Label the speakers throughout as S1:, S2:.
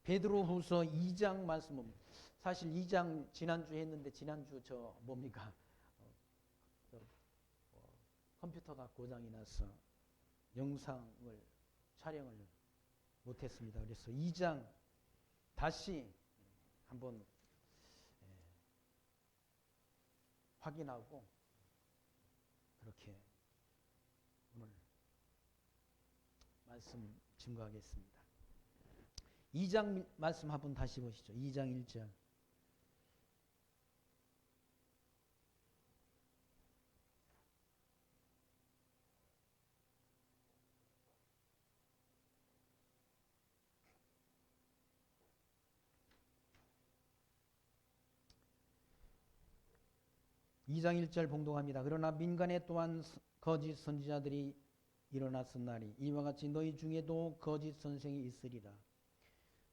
S1: 베드로후서 2장 말씀은 사실 2장 지난주에 했는데 지난주 저 뭡니까? 컴퓨터가 고장이 나서 영상을 촬영을 못했습니다. 그래서 2장 다시 한번 확인하고 그렇게 오늘 말씀 증거하겠습니다. 2장 말씀 한번 다시 보시죠. 2장 1절. 이 장 1절 봉독합니다. 그러나 민간에 또한 거짓 선지자들이 일어났었나니 이와 같이 너희 중에도 거짓 선생이 있으리라.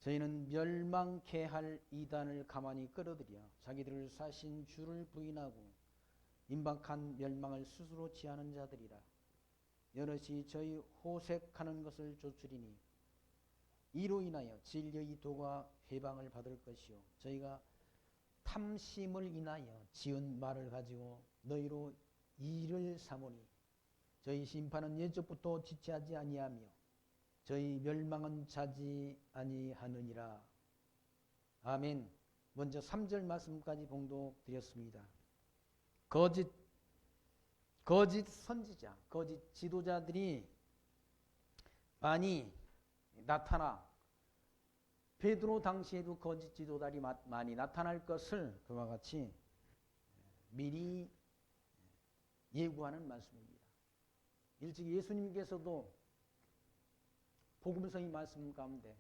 S1: 저희는 멸망케 할 이단을 가만히 끌어들여 자기들을 사신 주를 부인하고 임박한 멸망을 스스로 취하는 자들이라. 여럿이 저희 호색하는 것을 좇으리니 이로 인하여 진리의 도가 회방을 받을 것이요 저희가 탐심을 인하여 지은 말을 가지고 너희로 일을 삼으니 저희 심판은 예적부터 지체하지 아니하며 저희 멸망은 자지 아니하느니라. 아멘. 먼저 3절 말씀까지 봉독드렸습니다. 거짓 선지자, 거짓 지도자들이 많이 나타나 베드로 당시에도 거짓 지도자들이 많이 나타날 것을 그와 같이 미리 예고하는 말씀입니다. 일찍 예수님께서도 복음서의 말씀 가운데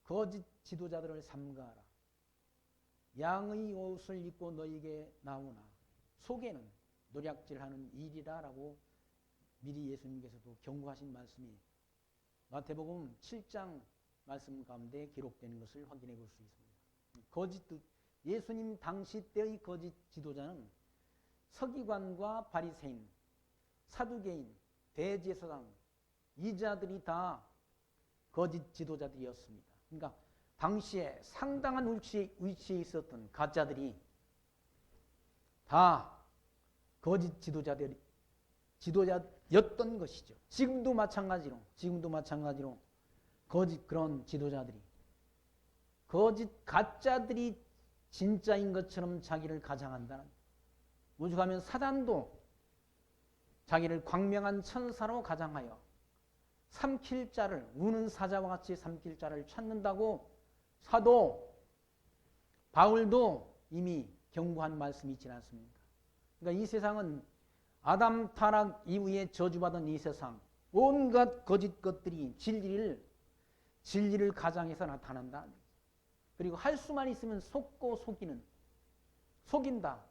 S1: 거짓 지도자들을 삼가하라. 양의 옷을 입고 너에게 나오나 속에는 노략질하는 일이라라고 미리 예수님께서도 경고하신 말씀이 마태복음 7장 말씀 가운데 기록되는 것을 확인해 볼 수 있습니다. 예수님 당시 때의 거짓 지도자는 서기관과 바리새인, 사두개인, 대제사장 이 자들이 다 거짓 지도자들이었습니다. 그러니까 당시에 상당한 위치에 있었던 가짜들이 다 거짓 지도자였던 것이죠. 지금도 마찬가지로 거짓 그런 지도자들이 거짓 가짜들이 진짜인 것처럼 자기를 가장한다는, 오죽하면 사단도 자기를 광명한 천사로 가장하여 삼킬 자를, 우는 사자와 같이 삼킬 자를 찾는다고 사도 바울도 이미 경고한 말씀이 있지 않습니까? 그러니까 이 세상은 아담 타락 이후에 저주받은 이 세상, 온갖 거짓 것들이 진리를 가장해서 나타난다. 그리고 할 수만 있으면 속고 속인다.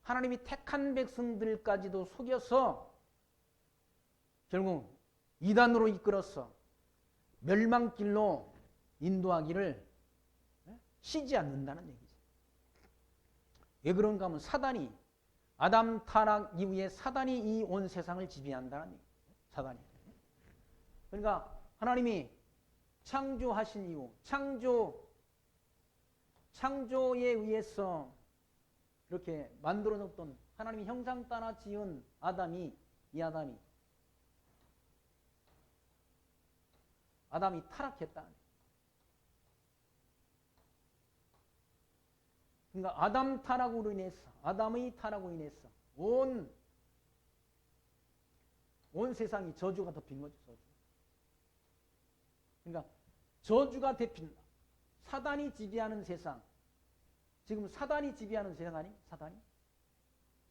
S1: 하나님이 택한 백성들까지도 속여서 결국 이단으로 이끌어서 멸망길로 인도하기를 쉬지 않는다는 얘기죠. 왜 그런가 하면 사단이, 아담 타락 이후에 사단이 이 온 세상을 지배한다는 얘기죠. 사단이. 그러니까 하나님이 창조하신 이후 창조에 의해서 이렇게 만들어 놓던 하나님이 형상 따라 지은 아담이 타락했다. 그러니까 아담의 타락으로 인해서 온 세상이 저주가 덮인 거죠. 그러니까 저주가 덮인 사단이 지배하는 세상. 지금 사단이 지배하는 세상 아니? 사단이?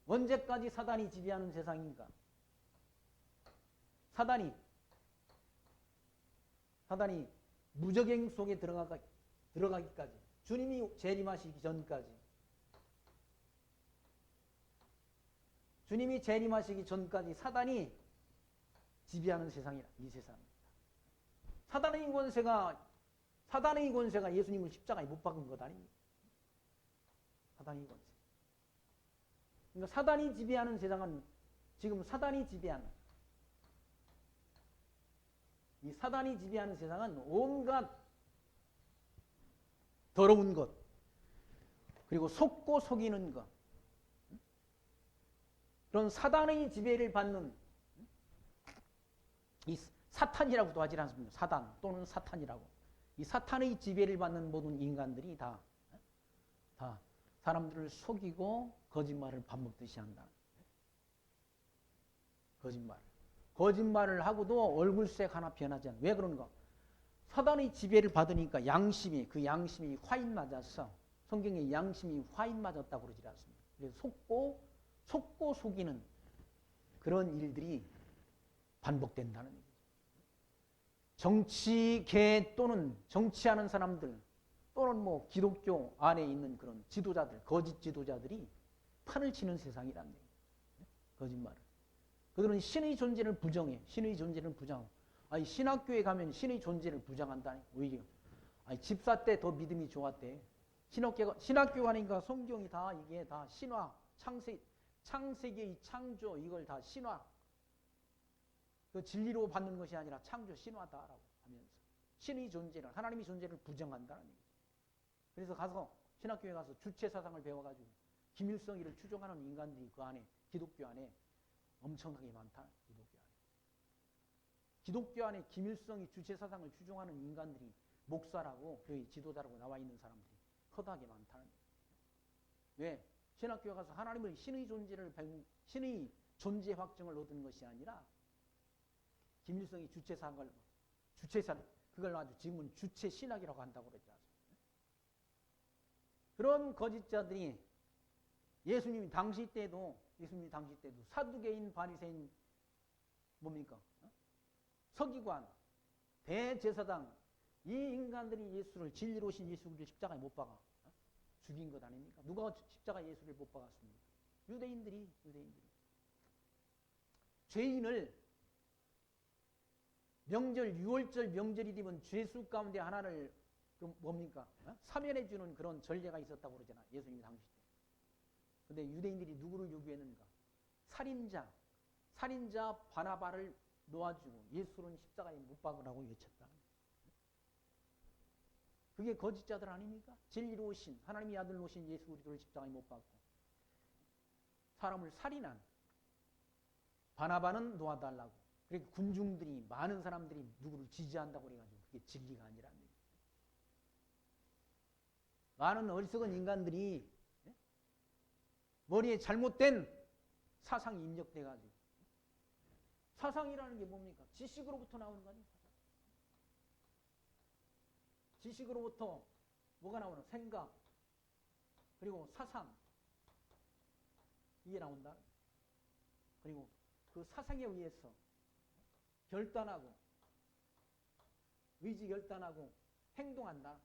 S1: 언제까지 사단이 지배하는 세상인가? 사단이 무저갱 속에 들어가기까지, 주님이 재림하시기 전까지 사단이 지배하는 세상이라, 이 세상입니다. 사단의 권세가 예수님을 십자가에 못 박은 것 아닙니까? 사단의 권세. 그러니까 사단이 지배하는 세상은 지금 사단이 지배하는 세상은 온갖 더러운 것, 그리고 속고 속이는 것, 그런 사단의 지배를 받는 이 사탄이라고도 하지 않습니까? 사단 또는 사탄이라고. 이 사탄의 지배를 받는 모든 인간들이 다 사람들을 속이고 거짓말을 반복듯이 한다. 거짓말을 하고도 얼굴색 하나 변하지 않아. 왜 그런가? 사단의 지배를 받으니까 그 양심이 화인 맞았어. 성경에 양심이 화인 맞았다고 그러지 않습니다. 그래서 속고 속이는 그런 일들이 반복된다는 얘기죠. 정치계 또는 정치하는 사람들 또는 뭐 기독교 안에 있는 그런 지도자들, 거짓 지도자들이 판을 치는 세상이란 얘기예요. 거짓말을. 그들은 신의 존재를 부정해. 신의 존재를 부정하고. 아니, 신학교에 가면 신의 존재를 부정한다니. 오히려. 아니, 집사 때 더 믿음이 좋았대. 신학교 가니까 성경이 다 이게 다 신화, 창세기의 창조, 이걸 다 신화. 그 진리로 받는 것이 아니라 창조 신화다라고 하면서 신의 존재를, 하나님의 존재를 부정한다는 얘기죠. 그래서 가서 신학교에 가서 주체 사상을 배워가지고 김일성이를 추종하는 인간들이 그 안에, 기독교 안에 엄청나게 많다. 기독교 안에 김일성이 주체 사상을 추종하는 인간들이 목사라고 교회 지도자라고 나와 있는 사람들이 허다하게 많다는 거예요. 왜? 신학교에 가서 하나님의 신의 존재를 배운, 신의 존재 확증을 얻는 것이 아니라 김일성이 주체 사상을, 그걸 아주 지금은 주체 신학이라고 한다고 그러지 않습니까? 그런 거짓자들이 예수님 당시 때도 사두개인, 바리새인, 뭡니까? 서기관, 대제사장, 이 인간들이 예수를, 진리로 오신 예수를 십자가에 못 박아 죽인 것 아닙니까? 누가 십자가에 예수를 못 박았습니까? 유대인들이. 죄인을 명절, 6월절 명절이 되면 죄수 가운데 하나를 뭡니까? 사면해 주는 그런 전례가 있었다고 그러잖아. 예수님 당시 때. 근데 유대인들이 누구를 요구했는가? 살인자 바나바를 놓아주고 예수는 십자가에 못 박으라고 외쳤다. 그게 거짓자들 아닙니까? 진리로 오신, 하나님의 아들로 오신 예수 그리스도를 십자가에 못 박고 사람을 살인한 바나바는 놓아달라고. 그러니까 군중들이, 많은 사람들이 누구를 지지한다고 그래가지고 그게 진리가 아니라는 얘기예요. 많은 어리석은 인간들이 머리에 잘못된 사상이 입력돼가지고, 사상이라는 게 뭡니까? 지식으로부터 나오는 거 아니에요? 지식으로부터 뭐가 나오는? 생각, 그리고 사상, 이게 나온다. 그리고 그 사상에 의해서 결단하고, 의지 결단하고 행동한다.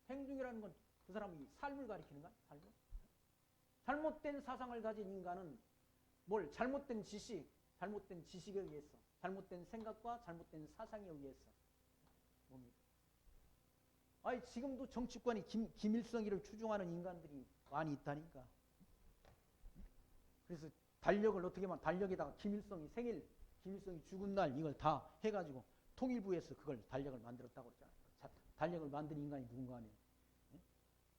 S1: 행동이라는 건 그 사람이 삶을 가리키는 거야. 삶을. 잘못된 사상을 가진 인간은 뭘? 잘못된 지식에 의해서, 잘못된 생각과 잘못된 사상에 의해서 뭡니까? 아니, 지금도 정치권이 김일성이를 추종하는 인간들이 많이 있다니까. 그래서 달력을 어떻게 하면, 달력에다가 김일성이 생일, 김일성이 죽은 날 이걸 다 해가지고 통일부에서 그걸 달력을 만들었다고 그러잖아요. 달력을 만든 인간이 누군가 아니에요.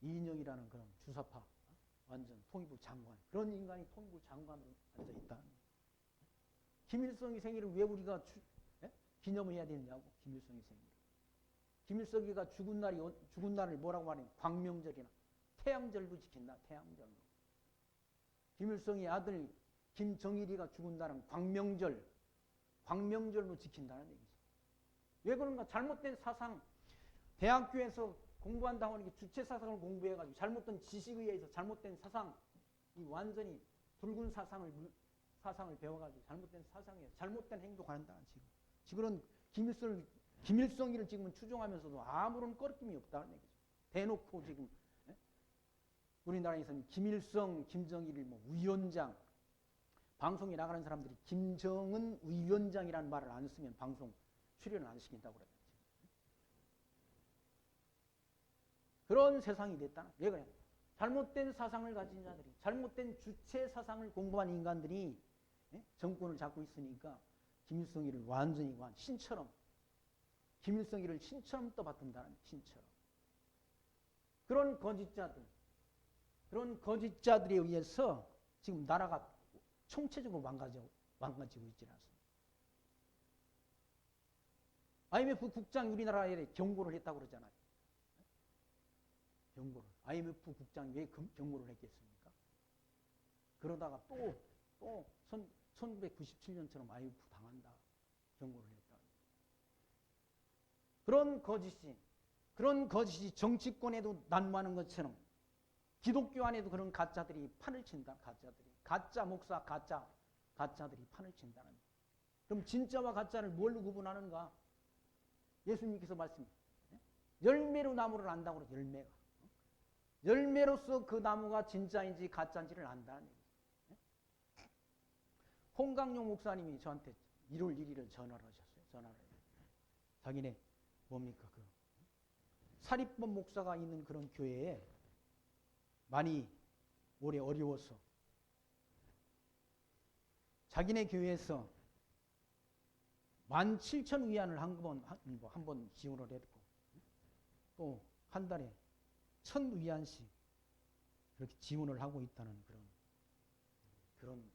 S1: 이인영이라는 그런 주사파, 완전 통일부 장관, 그런 인간이 통일부 장관으로 앉아있다. 김일성의 생일을 왜 우리가 기념을 해야 되느냐고. 김일성의 생일. 김일성이가 죽은 날을 뭐라고 말해요? 광명절이나 태양절도 지킨다. 태양절로. 김일성의 아들 김정일이가 죽은 날은 광명절로 지킨다는 얘기죠. 왜 그런가? 잘못된 사상, 대학교에서 공부한다고 하는 게 주체 사상을 공부해가지고 잘못된 지식에 의해서 잘못된 사상, 이 완전히 붉은 사상을 배워가지고 잘못된 사상에 잘못된 행동한다. 지금은 김일성이를 지금은 추종하면서도 아무런 꺼리낌이 없다는 얘기죠. 대놓고 지금 우리나라에서는 김일성, 김정일을 뭐 위원장, 방송에 나가는 사람들이 김정은 위원장이라는 말을 안 쓰면 방송 출연을 안 시킨다고 그래요. 그런 세상이 됐다. 왜 그래요? 잘못된 사상을 가진 자들이, 잘못된 주체 사상을 공부한 인간들이 정권을 잡고 있으니까 김일성이를 완전히 신처럼 김일성이를 신처럼 떠받든다는 신처럼. 그런 거짓자들에 의해서 지금 나라가 총체적으로 망가지고 있지 않습니다. IMF 국장이 우리나라에 경고를 했다고 그러잖아요. 경고를. IMF 국장이 왜 경고를 했겠습니까? 그러다가 또 1997년처럼 IMF 당한다. 경고를 했다. 그런 거짓이 정치권에도 난무하는 것처럼 기독교 안에도 그런 가짜들이 판을 친다. 가짜 목사, 가짜들이 판을 친다는. 그럼 진짜와 가짜를 뭘로 구분하는가? 예수님께서 말씀, 열매로 나무를 안다고 그러죠. 열매가. 열매로서 그 나무가 진짜인지 가짜인지를 안다는 얘기죠. 홍강용 목사님이 저한테 1월 1일을 전화를 하셨어요. 자기네 뭡니까? 그 사립범 목사가 있는 그런 교회에 많이 오래 어려워서 자기네 교회에서 17,000위안을 한 번 지원을 했고 또 한 달에 1,000위안씩 그렇게 지원을 하고 있다는 그런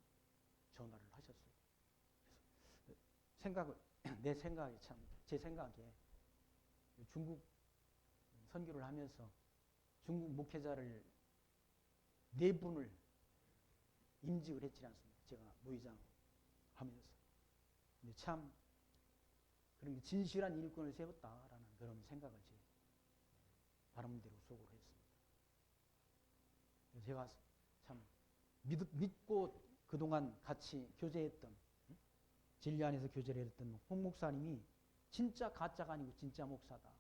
S1: 전화를 하셨어요. 제 생각에 중국 선교를 하면서 중국 목회자를 4분을 임직을 했지 않습니까? 제가 모의장 하면서. 근데 참 그런 진실한 일꾼을 세웠다라는 그런 생각을 제 바람대로 속으로 했습니다. 제가 참 믿고 그동안 같이 교제했던, 진리 안에서 교제를 했던 홍 목사님이 진짜 가짜가 아니고 진짜 목사다.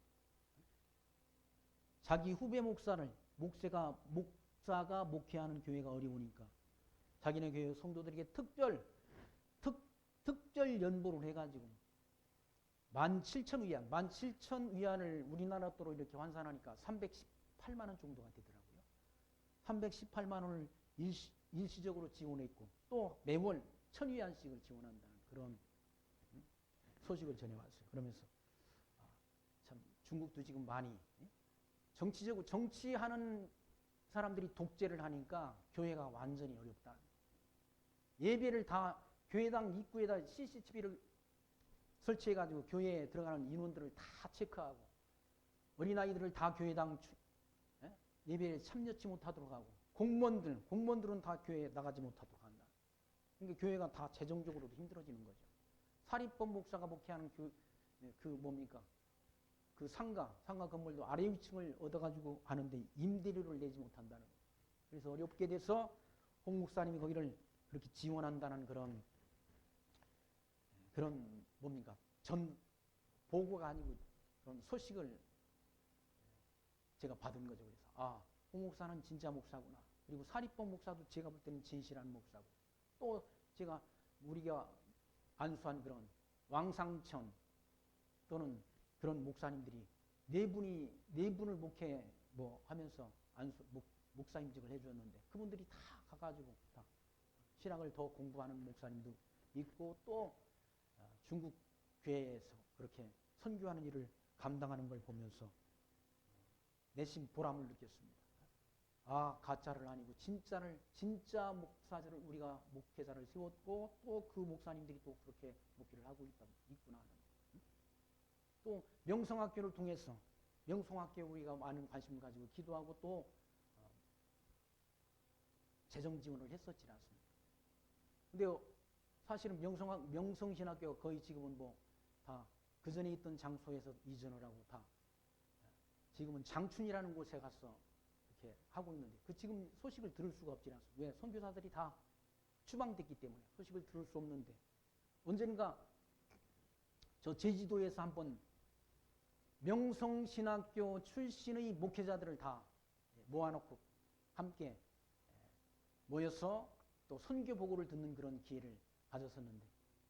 S1: 자기 후배 목사가 목회하는 교회가 어려우니까 자기네 교회 성도들에게 특별 연보를 해가지고 17,000위안을 우리나라 돈으로 이렇게 환산하니까 318만 원 정도가 되더라고요. 318만 원을 일시적으로 지원했고 또 매월 1,000위안씩을 지원한다는 그런 소식을 전해왔어요. 그러면서 참 중국도 지금 많이 정치하는 사람들이 독재를 하니까 교회가 완전히 어렵다. 예배를 다 교회당 입구에다 CCTV를 설치해가지고 교회에 들어가는 인원들을 다 체크하고 어린아이들을 다 교회당 예배에 참여치 못하도록 하고 공무원들은 다 교회에 나가지 못하도록 한다. 그러니까 교회가 다 재정적으로도 힘들어지는 거죠. 사립범 목사가 목회하는 그 상가 건물도 아래 위층을 얻어가지고 하는데 임대료를 내지 못한다는 거예요. 그래서 어렵게 돼서 홍 목사님이 거기를 그렇게 지원한다는 그런 전 보고가 아니고 그런 소식을 제가 받은 거죠. 그래서 홍 목사는 진짜 목사구나. 그리고 사립범 목사도 제가 볼 때는 진실한 목사고 또 우리가 안수한 그런 왕상천 또는 그런 목사님들이 네 분을 하면서 목사임직을 해주었는데 그분들이 다 가가지고 다 신학을 더 공부하는 목사님도 있고 또 중국 교회에서 그렇게 선교하는 일을 감당하는 걸 보면서 내심 보람을 느꼈습니다. 가짜를 아니고 진짜 목사를 우리가 목회자를 세웠고 또 그 목사님들이 또 그렇게 목회를 하고 있구나 하는. 또 명성학교를 통해서 명성학교에 우리가 많은 관심을 가지고 기도하고 또 재정 지원을 했었지 않습니까? 근데 사실은 명성신학교가 거의 지금은 다 그 전에 있던 장소에서 이전을 하고 다 지금은 장춘이라는 곳에 가서 이렇게 하고 있는데 지금 소식을 들을 수가 없지 않습니까? 왜? 선교사들이 다 추방됐기 때문에 소식을 들을 수 없는데 언젠가 저 제주도에서 한번 명성신학교 출신의 목회자들을 다 모아놓고 함께 모여서 또 선교 보고를 듣는 그런 기회를 가졌었는데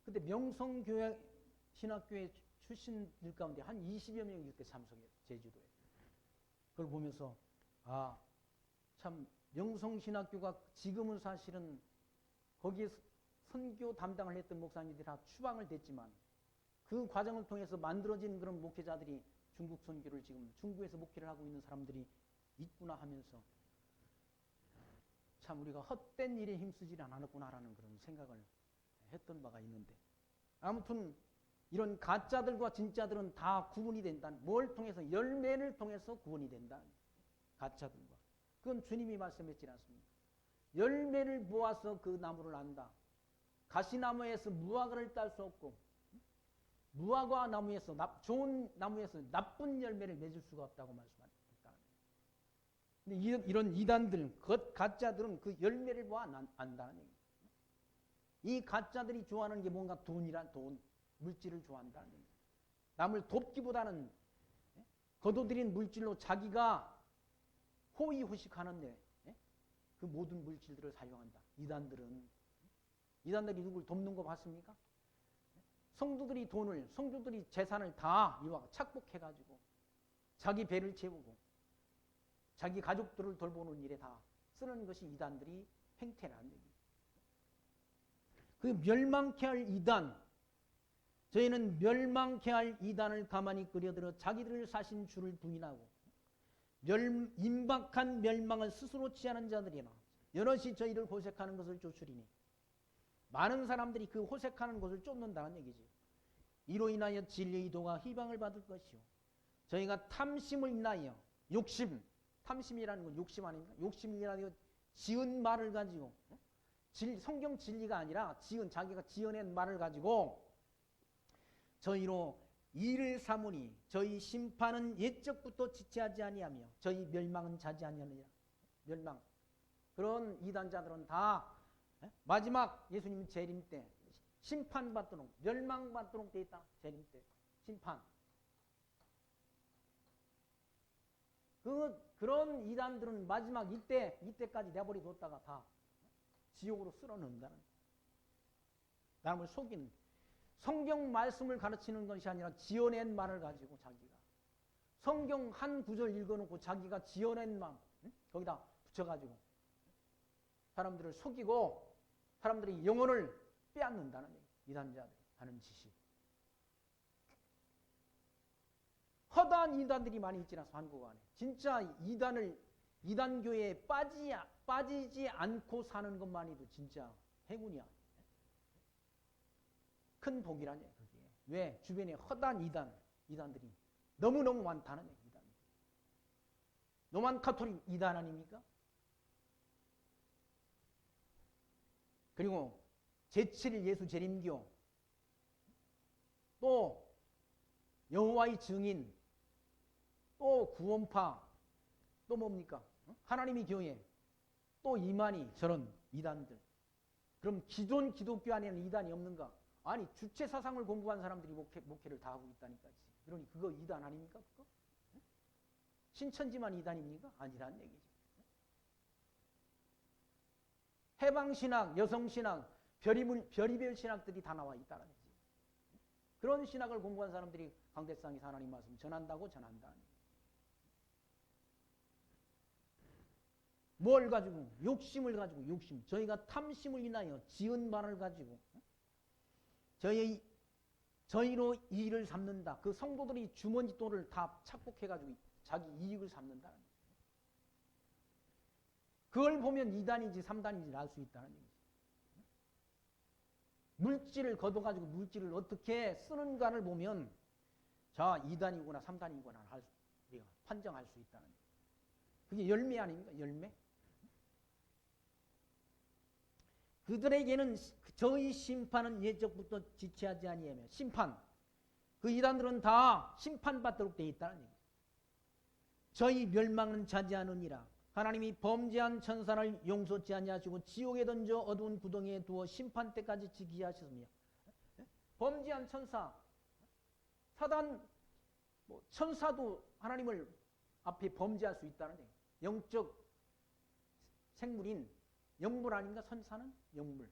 S1: 그때 명성신학교의 출신들 가운데 한 20여 명이 그때 참석했어요. 제주도에. 그걸 보면서 참 명성신학교가 지금은 사실은 거기에 선교 담당을 했던 목사님들이 다 추방을 됐지만 그 과정을 통해서 만들어진 그런 목회자들이 중국 선교를 지금 중국에서 목회를 하고 있는 사람들이 있구나 하면서 참 우리가 헛된 일에 힘쓰지 않았구나라는 그런 생각을 했던 바가 있는데, 아무튼 이런 가짜들과 진짜들은 다 구분이 된다. 뭘 통해서? 열매를 통해서 구분이 된다. 가짜들과. 그건 주님이 말씀했지 않습니까? 열매를 모아서 그 나무를 안다. 가시나무에서 무화과를 딸 수 없고 무화과 나무에서 좋은 나무에서 나쁜 열매를 맺을 수가 없다고 말씀합니다. 근데 이런 이단들, 가짜들은 그 열매를 모아 안다는 얘기입니다. 이 가짜들이 좋아하는 게 뭔가 돈, 물질을 좋아한다는 얘기입니다. 남을 돕기보다는 거둬들인 물질로 자기가 호의호식하는데 그 모든 물질들을 사용한다. 이단들이 누굴 돕는 거 봤습니까? 성도들이 재산을 다 이와 착복해가지고 자기 배를 채우고 자기 가족들을 돌보는 일에 다 쓰는 것이 이단들이 행태라는 얘기입니다. 그 멸망케 할 이단, 저희는 멸망케 할 이단을 가만히 끌어들여 자기들을 사신 주를 부인하고 임박한 멸망을 스스로 취하는 자들이나 여럿이 저희를 호색하는 것을 쫓으리니, 많은 사람들이 그 호색하는 것을 쫓는다는 얘기죠. 이로 인하여 진리의 도가 희방을 받을 것이요, 저희가 탐심을 인하여 탐심이라는 건 욕심 아닙니까? 욕심이라는 지은 말을 가지고, 성경 진리가 아니라 자기가 지어낸 말을 가지고 저희로 일을 삼으니 저희 심판은 옛적부터 지체하지 아니하며 저희 멸망은 자지 아니하느니라. 멸망. 그런 이단자들은 다 마지막 예수님 재림 때 심판받도록, 멸망받도록 돼 있다. 재림 때 심판. 그런 이단들은 마지막 이때까지 내버려 뒀다가 다 지옥으로 쓸어넣는다는, 남을 속이는, 성경 말씀을 가르치는 것이 아니라 지어낸 말을 가지고 자기가 성경 한 구절 읽어놓고 자기가 지어낸 말 거기다 붙여가지고 사람들을 속이고 사람들의 영혼을 빼앗는다는 얘기. 이단자들이 하는 짓이. 허다한 이단들이 많이 있지 않아서 한국 안에. 진짜 이단교회에 빠지지 않고 사는 것만이도 진짜 행운이야. 큰 복이라니 그게. 왜? 주변에 허다한 이단들이 너무너무 많다는 얘기. 이단. 로만 카톨릭 이단 아닙니까? 그리고 제7일 예수 재림교, 또 여호와의 증인, 또 구원파, 또 뭡니까? 하나님의 교회, 또 이만희, 저런 이단들. 그럼 기존 기독교 안에는 이단이 없는가? 아니, 주체 사상을 공부한 사람들이 목회를 다 하고 있다니까. 그러니 그거 이단 아닙니까? 그거? 신천지만 이단입니까? 아니란 얘기지. 해방신학, 여성신학, 별의별 신학들이 다 나와 있다는 거지. 그런 신학을 공부한 사람들이 강대상에서 하나님 말씀 전한다고 전한다. 뭘 가지고? 욕심을 가지고, 욕심. 저희가 탐심을 인하여 지은 말을 가지고 저희로 이익을 삼는다. 그 성도들이 주머니 돈을 다 착복해가지고 자기 이익을 삼는다는 거예요. 그걸 보면 2단인지 3단인지 알 수 있다는 얘기죠. 물질을 걷어가지고 물질을 어떻게 쓰는가를 보면 자, 2단이구나 3단이구나 우리가 판정할 수 있다는 얘기죠. 그게 열매 아닙니까? 열매? 그들에게는 저희 심판은 예적부터 지체하지 아니하며, 심판. 그 이단들은 다 심판받도록 되어 있다는 얘기죠. 저희 멸망은 자지하느니라. 하나님이 범죄한 천사를 용서치 아니하시고 지옥에 던져 어두운 구덩이에 두어 심판 때까지 지키게 하셨으며, 범죄한 천사, 사단, 천사도 하나님을 앞에 범죄할 수 있다는 얘기예요. 영적 생물인 영물 아닌가? 천사는 영물.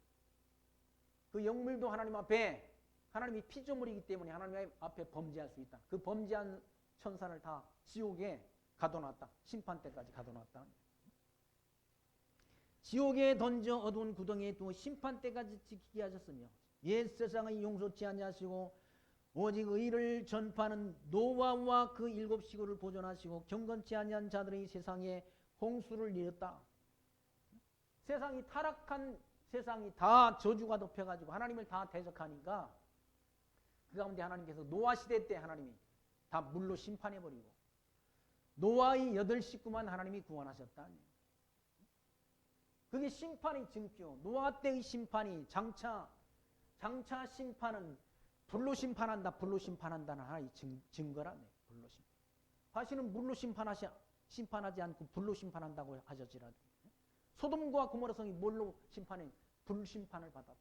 S1: 그 영물도 하나님 앞에, 하나님이 피조물이기 때문에 하나님 앞에 범죄할 수 있다. 그 범죄한 천사를 다 지옥에 가둬놨다. 심판 때까지 가둬놨다. 지옥에 던져 어두운 구덩이에 두어 심판 때까지 지키게 하셨으며, 옛 세상의 용서치 아니하시고 오직 의를 전파하는 노아와 그 7식구를 보존하시고 경건치 아니한 자들의 세상에 홍수를 이었다. 세상이 타락한 세상이 다 저주가 덮여가지고 하나님을 다 대적하니까 그 가운데 하나님께서 노아 시대 때 하나님이 다 물로 심판해버리고 노아의 8식구만 하나님이 구원하셨다. 그게 심판의 증표. 노아 때의 심판이 장차 심판은 불로 심판한다, 불로 심판한다는 하나의 증거라네. 불로 심판. 다시는 물로 심판하지 않고 불로 심판한다고 하셨지라도 소돔과 고모라 성이 뭘로 심판해? 불 심판을 받았다.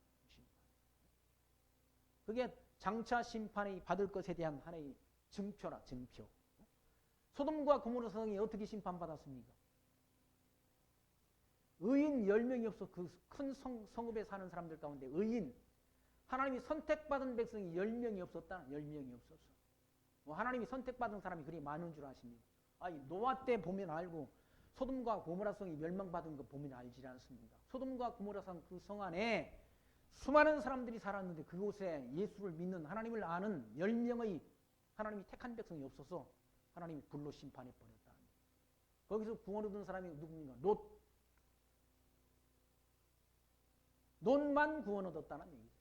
S1: 그게 장차 심판이 받을 것에 대한 하나의 증표라, 증표. 소돔과 고모라 성이 어떻게 심판받았습니까? 의인 10명이 없어. 그 큰 성읍에 사는 사람들 가운데 의인, 하나님이 선택받은 백성이 10명이 없었다. 10명이 없었어. 뭐 하나님이 선택받은 사람이 그리 많은 줄 아십니까? 아니, 노아 때 보면 알고 소돔과 고모라 성이 멸망받은 거 보면 알지 않습니까? 소돔과 고모라 성 그 성 안에 수많은 사람들이 살았는데 그곳에 예수를 믿는 하나님을 아는 10명의 하나님이 택한 백성이 없어서 하나님이 불로 심판해버렸다. 거기서 구원 얻은 사람이 누굽니까? 롯만 구원 얻었다는 얘기죠.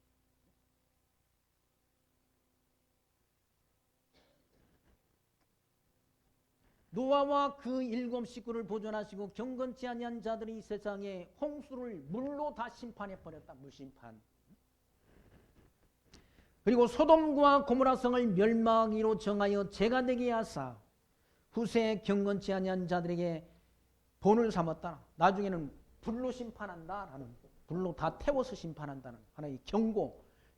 S1: 노아와 그 7식구를 보존하시고 경건치 아니한 자들이 세상에 홍수를 물로 다 심판해버렸다. 물심판. 그리고 소돔과 고모라 성을 멸망하기로 정하여 죄가 되게 하사 후세 경건치 아니한 자들에게 본을 삼았다. 나중에는 불로 심판한다라는, 불로 다 태워서 심판한다는 하나의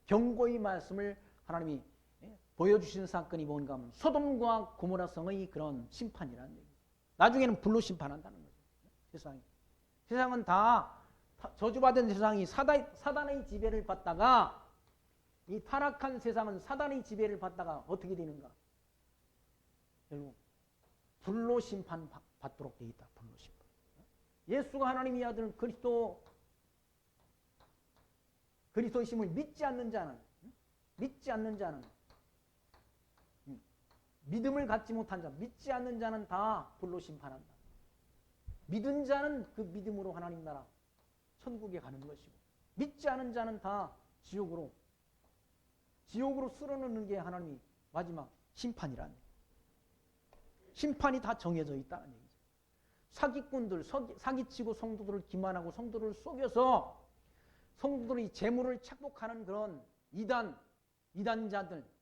S1: 경고의 말씀을 하나님이 보여주신 사건이 뭔가 하면 소돔과 고모라 성의 그런 심판이라는 얘기. 나중에는 불로 심판한다는 거죠. 세상은 다 저주받은 세상이 사단의 지배를 받다가, 이 타락한 세상은 사단의 지배를 받다가 어떻게 되는가? 결국 불로 심판받도록 되어 있다. 불로 심판. 예수가 하나님의 아들 그리스도이심을 믿지 않는 자는 믿음을 갖지 못한 자, 믿지 않는 자는 다 불로 심판한다. 믿은 자는 그 믿음으로 하나님 나라 천국에 가는 것이고, 믿지 않은 자는 다 지옥으로 쓸어넣는 게 하나님이 마지막 심판이라는 얘기죠. 심판이 다 정해져 있다는 얘기죠. 사기꾼들, 사기치고 성도들을 기만하고 성도를 속여서 성도들이 재물을 착복하는 그런 이단자들,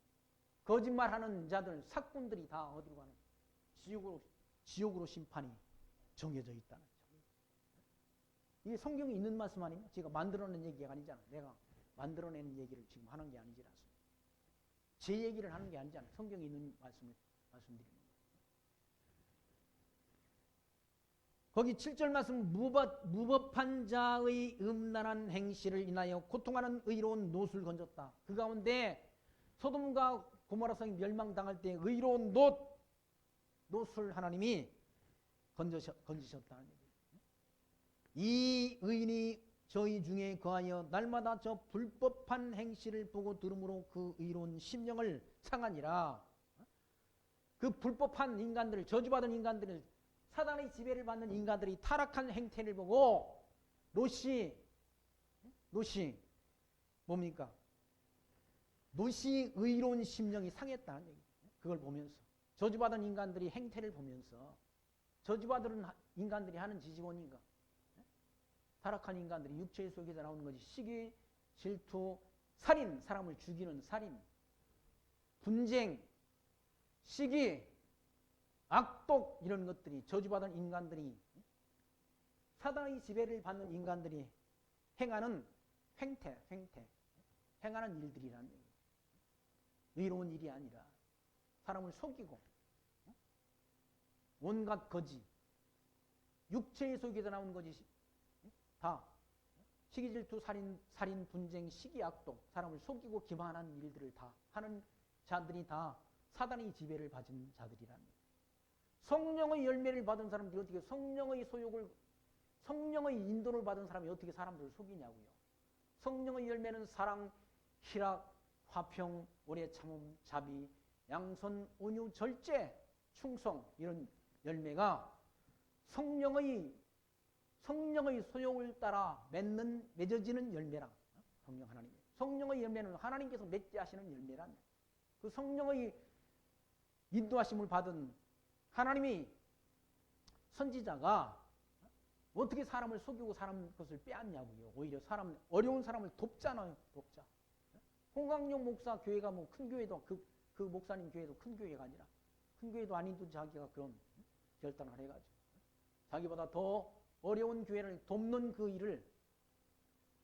S1: 거짓말하는 자들, 사꾼들이 다 어디로 가는? 지옥으로 심판이 정해져 있다는 거죠. 이게 성경에 있는 말씀 아닙니까? 제가 만들어낸 얘기가 아니잖아요. 내가 만들어낸 얘기를 지금 하는 게 아니지 않습니까? 제 얘기를 하는 게 아니잖아요. 성경에 있는 말씀을 말씀드리는 거예요. 거기 7절 말씀, 무법한 자의 음란한 행실을 인하여 고통하는 의로운 롯을 건졌다. 그 가운데 소돔과 고모라 성이 멸망당할 때 의로운 롯을 하나님이 건지셨다는 얘기예요. 이 의인이 저희 중에 거하여 날마다 저 불법한 행실을 보고 들음으로 그 의로운 심령을 상하니라. 그 불법한 인간들을, 저주받은 인간들을, 사단의 지배를 받는 인간들이 타락한 행태를 보고 롯이 뭡니까? 롯이 의로운 심령이 상했다는 얘기예요. 그걸 보면서 저주받은 인간들이 행태를 보면서, 저주받은 인간들이 하는 짓이 뭔가? 타락한 인간들이 육체의 속에서 나오는 것이 시기, 질투, 살인, 사람을 죽이는 살인, 분쟁, 시기, 악독, 이런 것들이 저주받은 인간들이, 사단의 지배를 받는 인간들이 행하는 행하는 일들이라는 얘기예요. 의로운 일이 아니라 사람을 속이고 온갖 거짓, 육체의 속에서 나오는 거짓이 다 시기, 질투, 살인, 분쟁, 시기, 악독, 사람을 속이고 기만하는 일들을 다 하는 자들이 다 사단의 지배를 받은 자들이라는 거예요. 성령의 열매를 받은 사람들이 어떻게, 성령의 인도를 받은 사람이 어떻게 사람들을 속이냐고요. 성령의 열매는 사랑, 희락, 화평, 오래 참음, 자비, 양선, 온유, 절제, 충성 이런 열매가 성령의 소욕을 따라 맺어지는 열매라. 성령 하나님. 성령의 열매는 하나님께서 맺게 하시는 열매란. 그 성령의 인도하심을 받은 하나님이 선지자가 어떻게 사람을 속이고 사람 것을 빼앗냐고요. 오히려 어려운 사람을 돕잖아요. 돕자. 홍강용 목사 교회가 뭐 큰 교회도 그 목사님 교회도 큰 교회가 아니라 큰 교회도 아닌도 자기가 그런 결단을 해가지고 자기보다 더 어려운 교회를 돕는 그 일을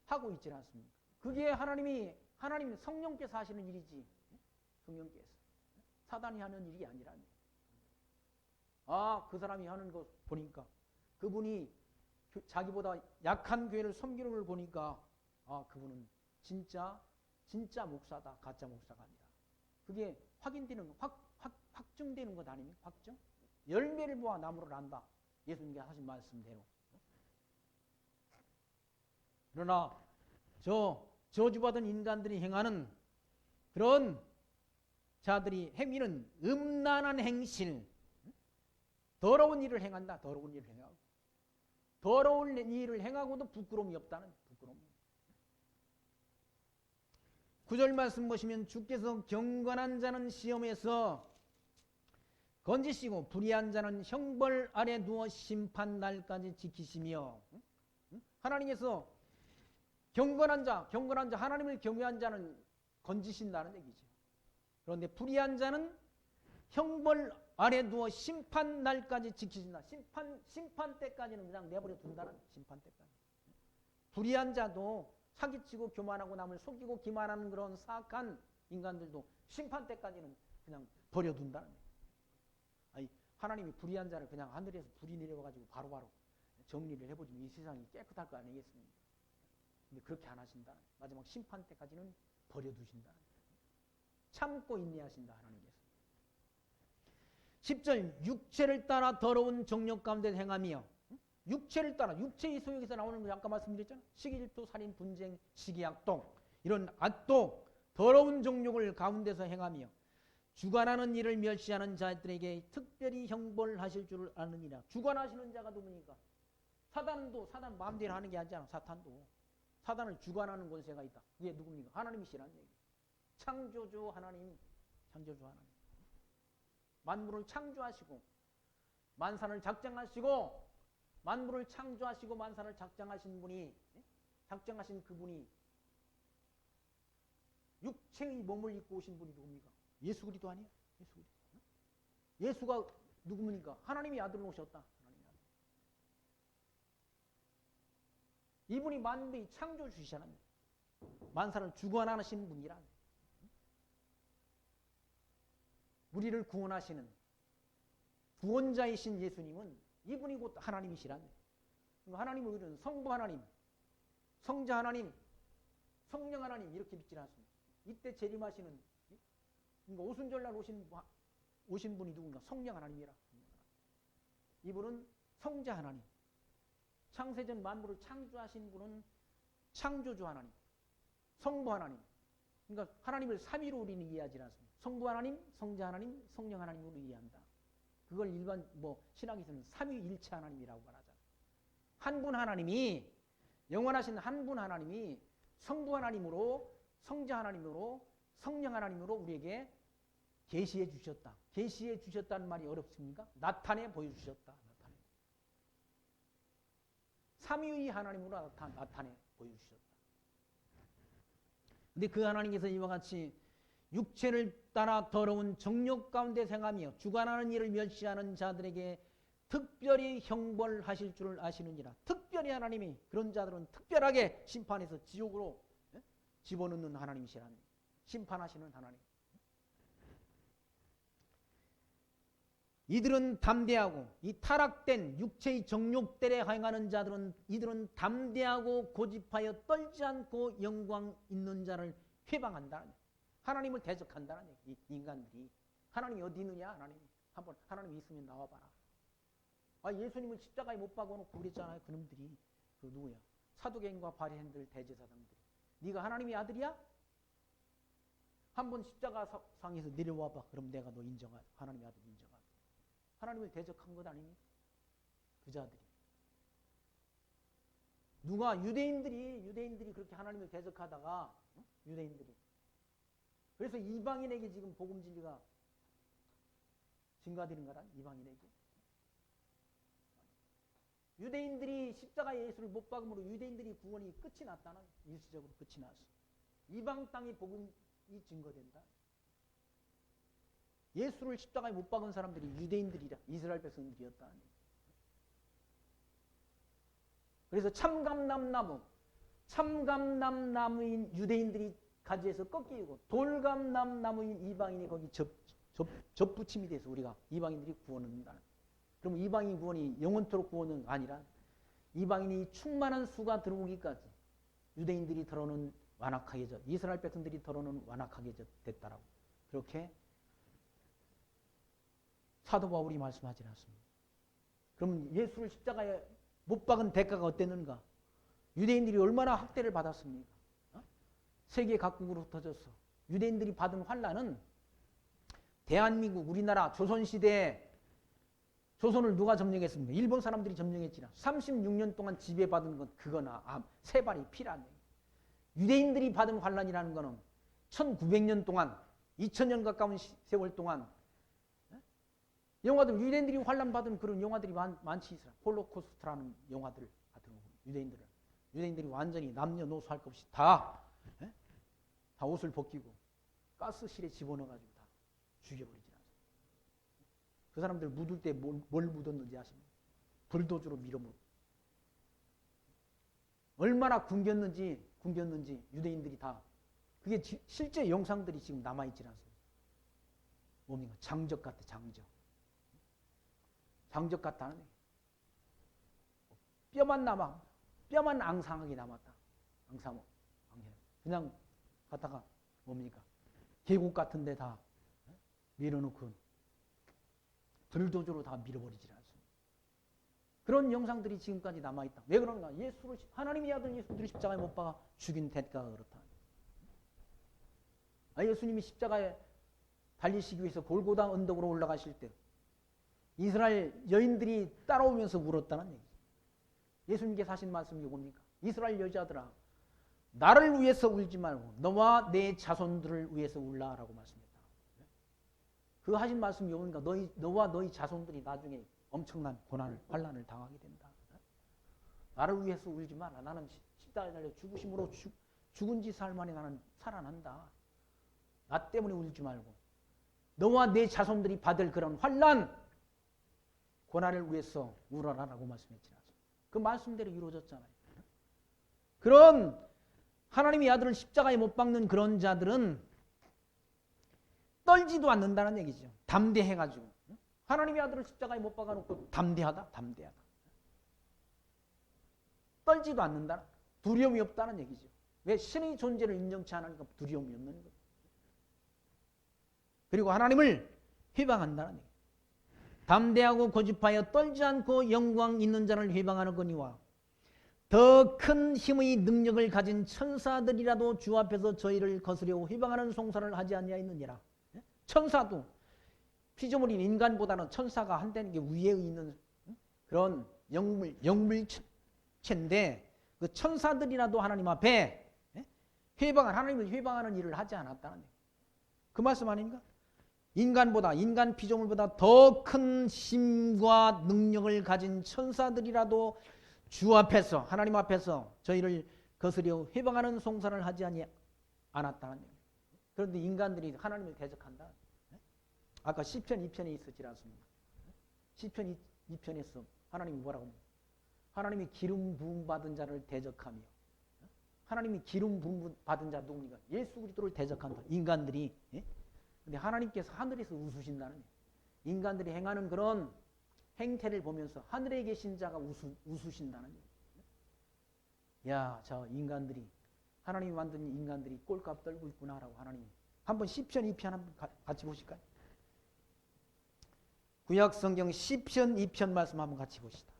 S1: 하고 있지 않습니까? 그게 하나님 성령께서 하시는 일이지. 성령께서. 사단이 하는 일이 아니라니. 그 사람이 하는 거 보니까 그분이 자기보다 약한 교회를 섬기는 걸 보니까 그분은 진짜 목사다. 가짜 목사가 아니라. 그게 확인되는 확증되는 것 아닙니까? 확증? 열매를 보아 나무를 안다. 예수님께서 하신 말씀대로. 그러나 저주받은 인간들이 행하는 그런 자들이 행위는 음란한 행실, 더러운 일을 행한다. 더러운 일을 행하고 더러운 일을 행하고도 부끄러움이 없다는 부끄러움. 9절 말씀 보시면 주께서 경건한 자는 시험에서 건지시고 불의한 자는 형벌 아래 두어 심판 날까지 지키시며 하나님께서 경건한 자 하나님을 경외한 자는 건지신다는 얘기죠. 그런데 불의한 자는 형벌 아래 두어 심판 날까지 지키신다. 심판 때까지는 그냥 내버려 둔다는 심판 때까지. 불의한 자도 사기치고 교만하고 남을 속이고 기만하는 그런 사악한 인간들도 심판 때까지는 그냥 버려둔다는 거예요. 아니, 하나님이 불의한 자를 그냥 하늘에서 불이 내려와가지고 바로바로 정리를 해보지면 이 세상이 깨끗할 거 아니겠습니까? 근데 그렇게 안 하신다. 마지막 심판 때까지는 버려두신다. 참고 인내하신다 하나님께서. 10절 육체를 따라 더러운 정욕 가운데 행하며 육체를 따라 육체의 소욕에서 나오는 거 아까 말씀드렸잖아요. 시기질투, 살인, 분쟁, 시기약동 이런 악독 더러운 정욕을 가운데서 행하며 주관하는 일을 멸시하는 자들에게 특별히 형벌하실 줄을 아느니라. 주관하시는 자가 누구니까? 사단 마음대로 하는 게 아니잖아. 사단을 주관하는 권세가 있다. 그게 누굽니까? 하나님이시라는 얘기. 창조주 하나님. 만물을 창조하시고 만산을 작정하시고 만물을 창조하시고 만산을 작정하신 그분이 육체의 몸을 입고 오신 분이 누굽니까? 예수 그리스도 아니야? 예수가 누굽니까? 하나님이 아들로 오셨다. 이분이 만물의 창조주시잖아요. 만사를 주관하시는 분이라. 우리를 구원하시는 구원자이신 예수님은 이분이 곧 하나님이시란. 하나님을 우리는 성부 하나님, 성자 하나님, 성령 하나님 이렇게 믿지 않습니다. 이때 재림하시는 그러니까 오순절날 오신 분이 누군가? 성령 하나님이라. 이분은 성자 하나님. 창세전 만물을 창조하신 분은 창조주 하나님, 성부 하나님. 그러니까 하나님을 삼위로 우리는 이해하지 않습니다. 성부 하나님, 성자 하나님, 성령 하나님으로 이해한다. 그걸 일반 신학에서는 삼위일체 하나님이라고 말하잖아요. 한 분 하나님이 영원하신 한 분 하나님이 성부 하나님으로 성자 하나님으로 성령 하나님으로 우리에게 계시해 주셨다. 계시해 주셨다는 말이 어렵습니까? 나타내 보여주셨다. 삼위의 하나님으로 나타내 보여주셨다. 근데 그 하나님께서 이와 같이 육체를 따라 더러운 정욕 가운데 생하며 주관하는 일을 멸시하는 자들에게 특별히 형벌하실 줄을 아시느니라. 특별히 하나님이 그런 자들은 특별하게 심판해서 지옥으로 집어넣는 하나님이시라는, 심판하시는 하나님. 이들은 담대하고, 이 타락된 육체의 정욕들에 행하는 자들은 이들은 담대하고 고집하여 떨지 않고 영광 있는 자를 회방한다는, 하나님을 대적한다는 얘기. 이 인간들이 하나님이 어디 있느냐? 한번 하나님이 있으면 나와봐라. 예수님을 십자가에 못 박아놓고 그랬잖아요. 그놈들이. 그 누구야? 사두개인과 바리새인들, 대제사장들이. 네가 하나님의 아들이야? 한번 십자가 상에서 내려와봐. 그럼 내가 너 인정하지. 하나님의 아들 인정하지. 하나님을 대적한 것 아닙니까? 그 자들이. 누가 유대인들이 그렇게 하나님을 대적하다가 유대인들이 그래서 이방인에게 지금 복음 진리가 증가되는 거란 이방인에게. 유대인들이 십자가에 예수를 못 박음으로 유대인들이 구원이 끝이 났다는 일시적으로 끝이 났어. 이방 땅의 복음이 증거된다. 예수를 십자가에 못 박은 사람들이 유대인들이라 이스라엘 백성들이었다. 그래서 참감남나무인 유대인들이 가지에서 꺾이고 돌감남나무인 이방인이 거기 접붙임이 돼서 우리가 이방인들이 구원을 얻는다는. 그럼 이방인 구원이 영원토록 구원은 아니라 이방인이 충만한 수가 들어오기까지 유대인들이 더러는 완악하게 이스라엘 백성들이 더러는 완악하게 됐다라고 그렇게 사도 바울이 말씀하지 않습니다. 그럼 예수를 십자가에 못 박은 대가가 어땠는가? 유대인들이 얼마나 학대를 받았습니까? 세계 각국으로 흩어져서 유대인들이 받은 환난은 대한민국 우리나라 조선시대에 조선을 누가 점령했습니까? 일본 사람들이 점령했지나 36년 동안 지배받은 건 그거나 세 발이 피라는 얘기예요. 유대인들이 받은 환난이라는 거는 1900년 동안 2000년 가까운 세월 동안 영화들 유대인들이 환난 받은 그런 영화들이 많지 있어요. 홀로코스트라는 영화들 같은 거 유대인들이 완전히 남녀노소 할 것 없이 다 옷을 벗기고 가스실에 집어넣어가지고 다 죽여버리지 않습니까? 그 사람들 묻을 때 뭘 묻었는지 아십니까? 불도저로 밀어먹고 얼마나 굶겼는지 유대인들이 다 그게 실제 영상들이 지금 남아있지 않습니까? 뭡니까? 장적 같아. 장적 같다는 얘기. 뼈만 앙상하게 남았다. 그냥 갖다가 뭡니까? 계곡 같은 데 다 밀어놓고 불도저로 다 밀어버리지 않습니다. 그런 영상들이 지금까지 남아있다. 왜 그런가? 하나님의 아들 예수를 십자가에 못 박아 죽인 대가가 그렇다. 예수님이 십자가에 달리시기 위해서 골고다 언덕으로 올라가실 때 이스라엘 여인들이 따라오면서 울었다는 얘기죠. 예수님께서 하신 말씀이 뭡니까? 이스라엘 여자들아, 나를 위해서 울지 말고 너와 내 자손들을 위해서 울라라고 말씀했다. 그 하신 말씀이 뭡니까? 너와 너희 자손들이 나중에 엄청난 고난을, 환난을 당하게 된다. 나를 위해서 울지 마라. 나는 십자가에 달려 죽으심으로 죽은 지 사흘 만에 나는 살아난다. 나 때문에 울지 말고 너와 내 자손들이 받을 그런 환난, 고난을 위해서 울어라라고 말씀했지 않습니까? 그 말씀대로 이루어졌잖아요. 그런 하나님의 아들을 십자가에 못 박는 그런 자들은 떨지도 않는다는 얘기죠. 담대해가지고. 하나님의 아들을 십자가에 못 박아놓고 담대하다. 떨지도 않는다. 두려움이 없다는 얘기죠. 왜? 신의 존재를 인정치 않으니까 두려움이 없는 거예요. 그리고 하나님을 회방한다는 얘기예요. 담대하고 고집하여 떨지 않고 영광 있는 자를 회방하는 거니와 더 큰 힘의 능력을 가진 천사들이라도 주 앞에서 저희를 거스려 회방하는 송사를 하지 아니하였느니라. 천사도 피조물인 인간보다는 천사가 한다는 게 위에 있는 그런 영물체인데 그 천사들이라도 하나님 앞에 하나님을 회방하는 일을 하지 않았다는 얘기예요. 그 말씀 아닙니까? 인간 피조물보다 더 큰 힘과 능력을 가진 천사들이라도 주 앞에서 하나님 앞에서 저희를 거스려 회방하는 송사를 하지 않았다는 얘기예요. 그런데 인간들이 하나님을 대적한다. 아까 시편 2편에 있었지 않습니까? 시편 2편에서 하나님이 뭐라고 합니까? 하나님이 기름 부음 받은 자를 대적하며 하나님이 기름 부음 받은 자 누굽니까? 예수 그리스도를 대적한다. 인간들이. 근데 하나님께서 하늘에서 웃으신다는 얘기예요. 인간들이 행하는 그런 행태를 보면서 하늘에 계신 자가 웃으신다는 얘기예요. 야, 저 인간들이 하나님이 만든 인간들이 꼴값 떨고 있구나라고 하나님이. 한번 시편 2편 한번 같이 보실까요? 구약 성경 시편 2편 말씀 한번 같이 보시다.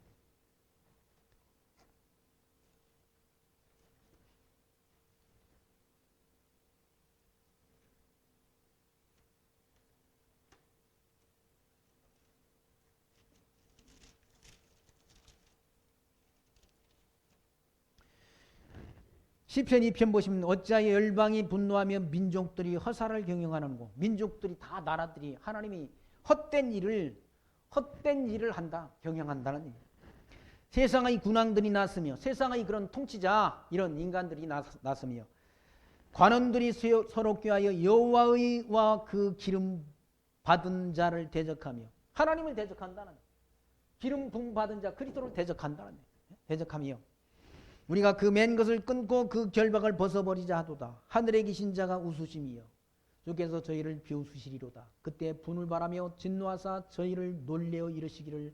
S1: 시편 2편 보시면 어찌하여 열방이 분노하며 민족들이 허사를 경영하는고. 민족들이 다 나라들이 하나님이 헛된 일을 한다, 경영한다는 얘기예요. 세상의 군왕들이 났으며, 세상의 그런 통치자 이런 인간들이 났으며, 관원들이 서로 꾀하여 여호와의와 그 기름 받은 자를 대적하며, 하나님을 대적한다는, 기름 부음 받은 자 그리스도를 대적한다는, 대적하며, 우리가 그 맨 것을 끊고 그 결박을 벗어버리자 하도다. 하늘에 계신 자가 웃으심이여 주께서 저희를 비웃으시리로다. 그때 분을 바라며 진노하사 저희를 놀래어 이르시기를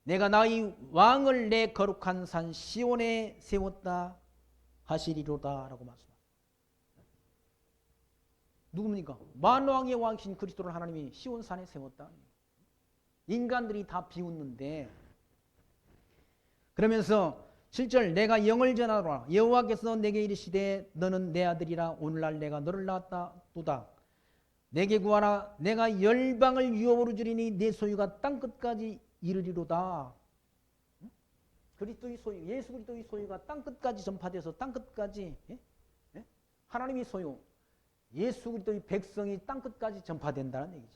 S1: 내가 나의 왕을 내 거룩한 산 시온에 세웠다 하시리로다 라고 말씀합니다. 누굽니까? 만왕의 왕이신 그리스도를 하나님이 시온산에 세웠다. 인간들이 다 비웃는데, 그러면서 7절 내가 영을 전하노라. 여호와께서 내게 이르시되 너는 내 아들이라. 오늘날 내가 너를 낳았다도다. 내게 구하라. 내가 열방을 유업으로 주리니 내 소유가 땅끝까지 이르리로다. 그리스도의 소유, 예수 그리스도의 소유가 땅끝까지 전파돼서 땅끝까지, 하나님의 소유, 예수 그리스도의 백성이 땅끝까지 전파된다는 얘기죠.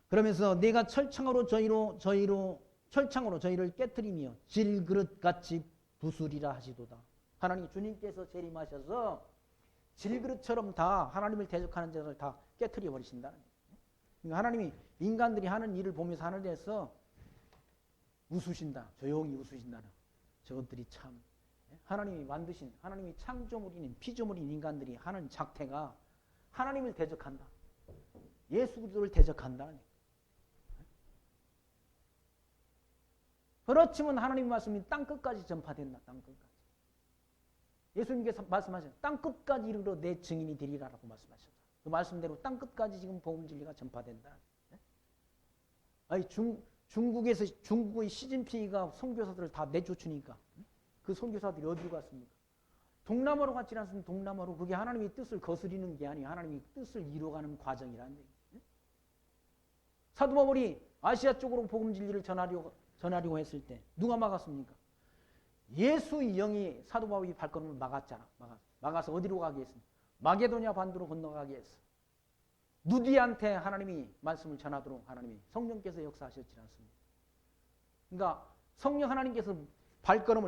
S1: 그러면서 내가 철창으로 저희를 깨뜨리며 질그릇같이 부수리라 하시도다. 하나님 주님께서 재림하셔서 질그릇처럼 다 하나님을 대적하는 자를 다 깨뜨려 버리신다는 거예요. 그러니까 하나님이 인간들이 하는 일을 보면서 하늘에서 웃으신다. 조용히 웃으신다는, 저것들이 참 하나님이 만드신, 하나님이 창조물인 피조물인 인간들이 하는 작태가 하나님을 대적한다. 예수 그리스도를 대적한다는 거예요. 그렇지만 하나님 말씀이 땅끝까지 전파된다. 땅끝까지. 예수님께서 말씀하셨죠. 땅끝까지 이르러 내 증인이 되리라라고 말씀하셨죠. 그 말씀대로 땅끝까지 지금 복음 진리가 전파된다. 아니 중국의 시진핑이가 선교사들을 다 내쫓으니까 그 선교사들이 어디로 갔습니까? 동남아로 갔지 않습니까? 동남아로. 그게 하나님의 뜻을 거스리는 게 아니에요. 하나님의 뜻을 이루어가는 과정이라는 얘기예요. 사도 바울이 아시아 쪽으로 복음 진리를 전하려고 했을 때 누가 막았습니까? 예수의 영이 사도 바울의 발걸음을 막았잖아. 막아서 어디로 가게 했습니까? 마게도냐 반도로 건너가게 했어. 누디한테 하나님이 말씀을 전하도록 하나님이 성령께서 역사하셨지 않습니까? 그러니까 성령 하나님께서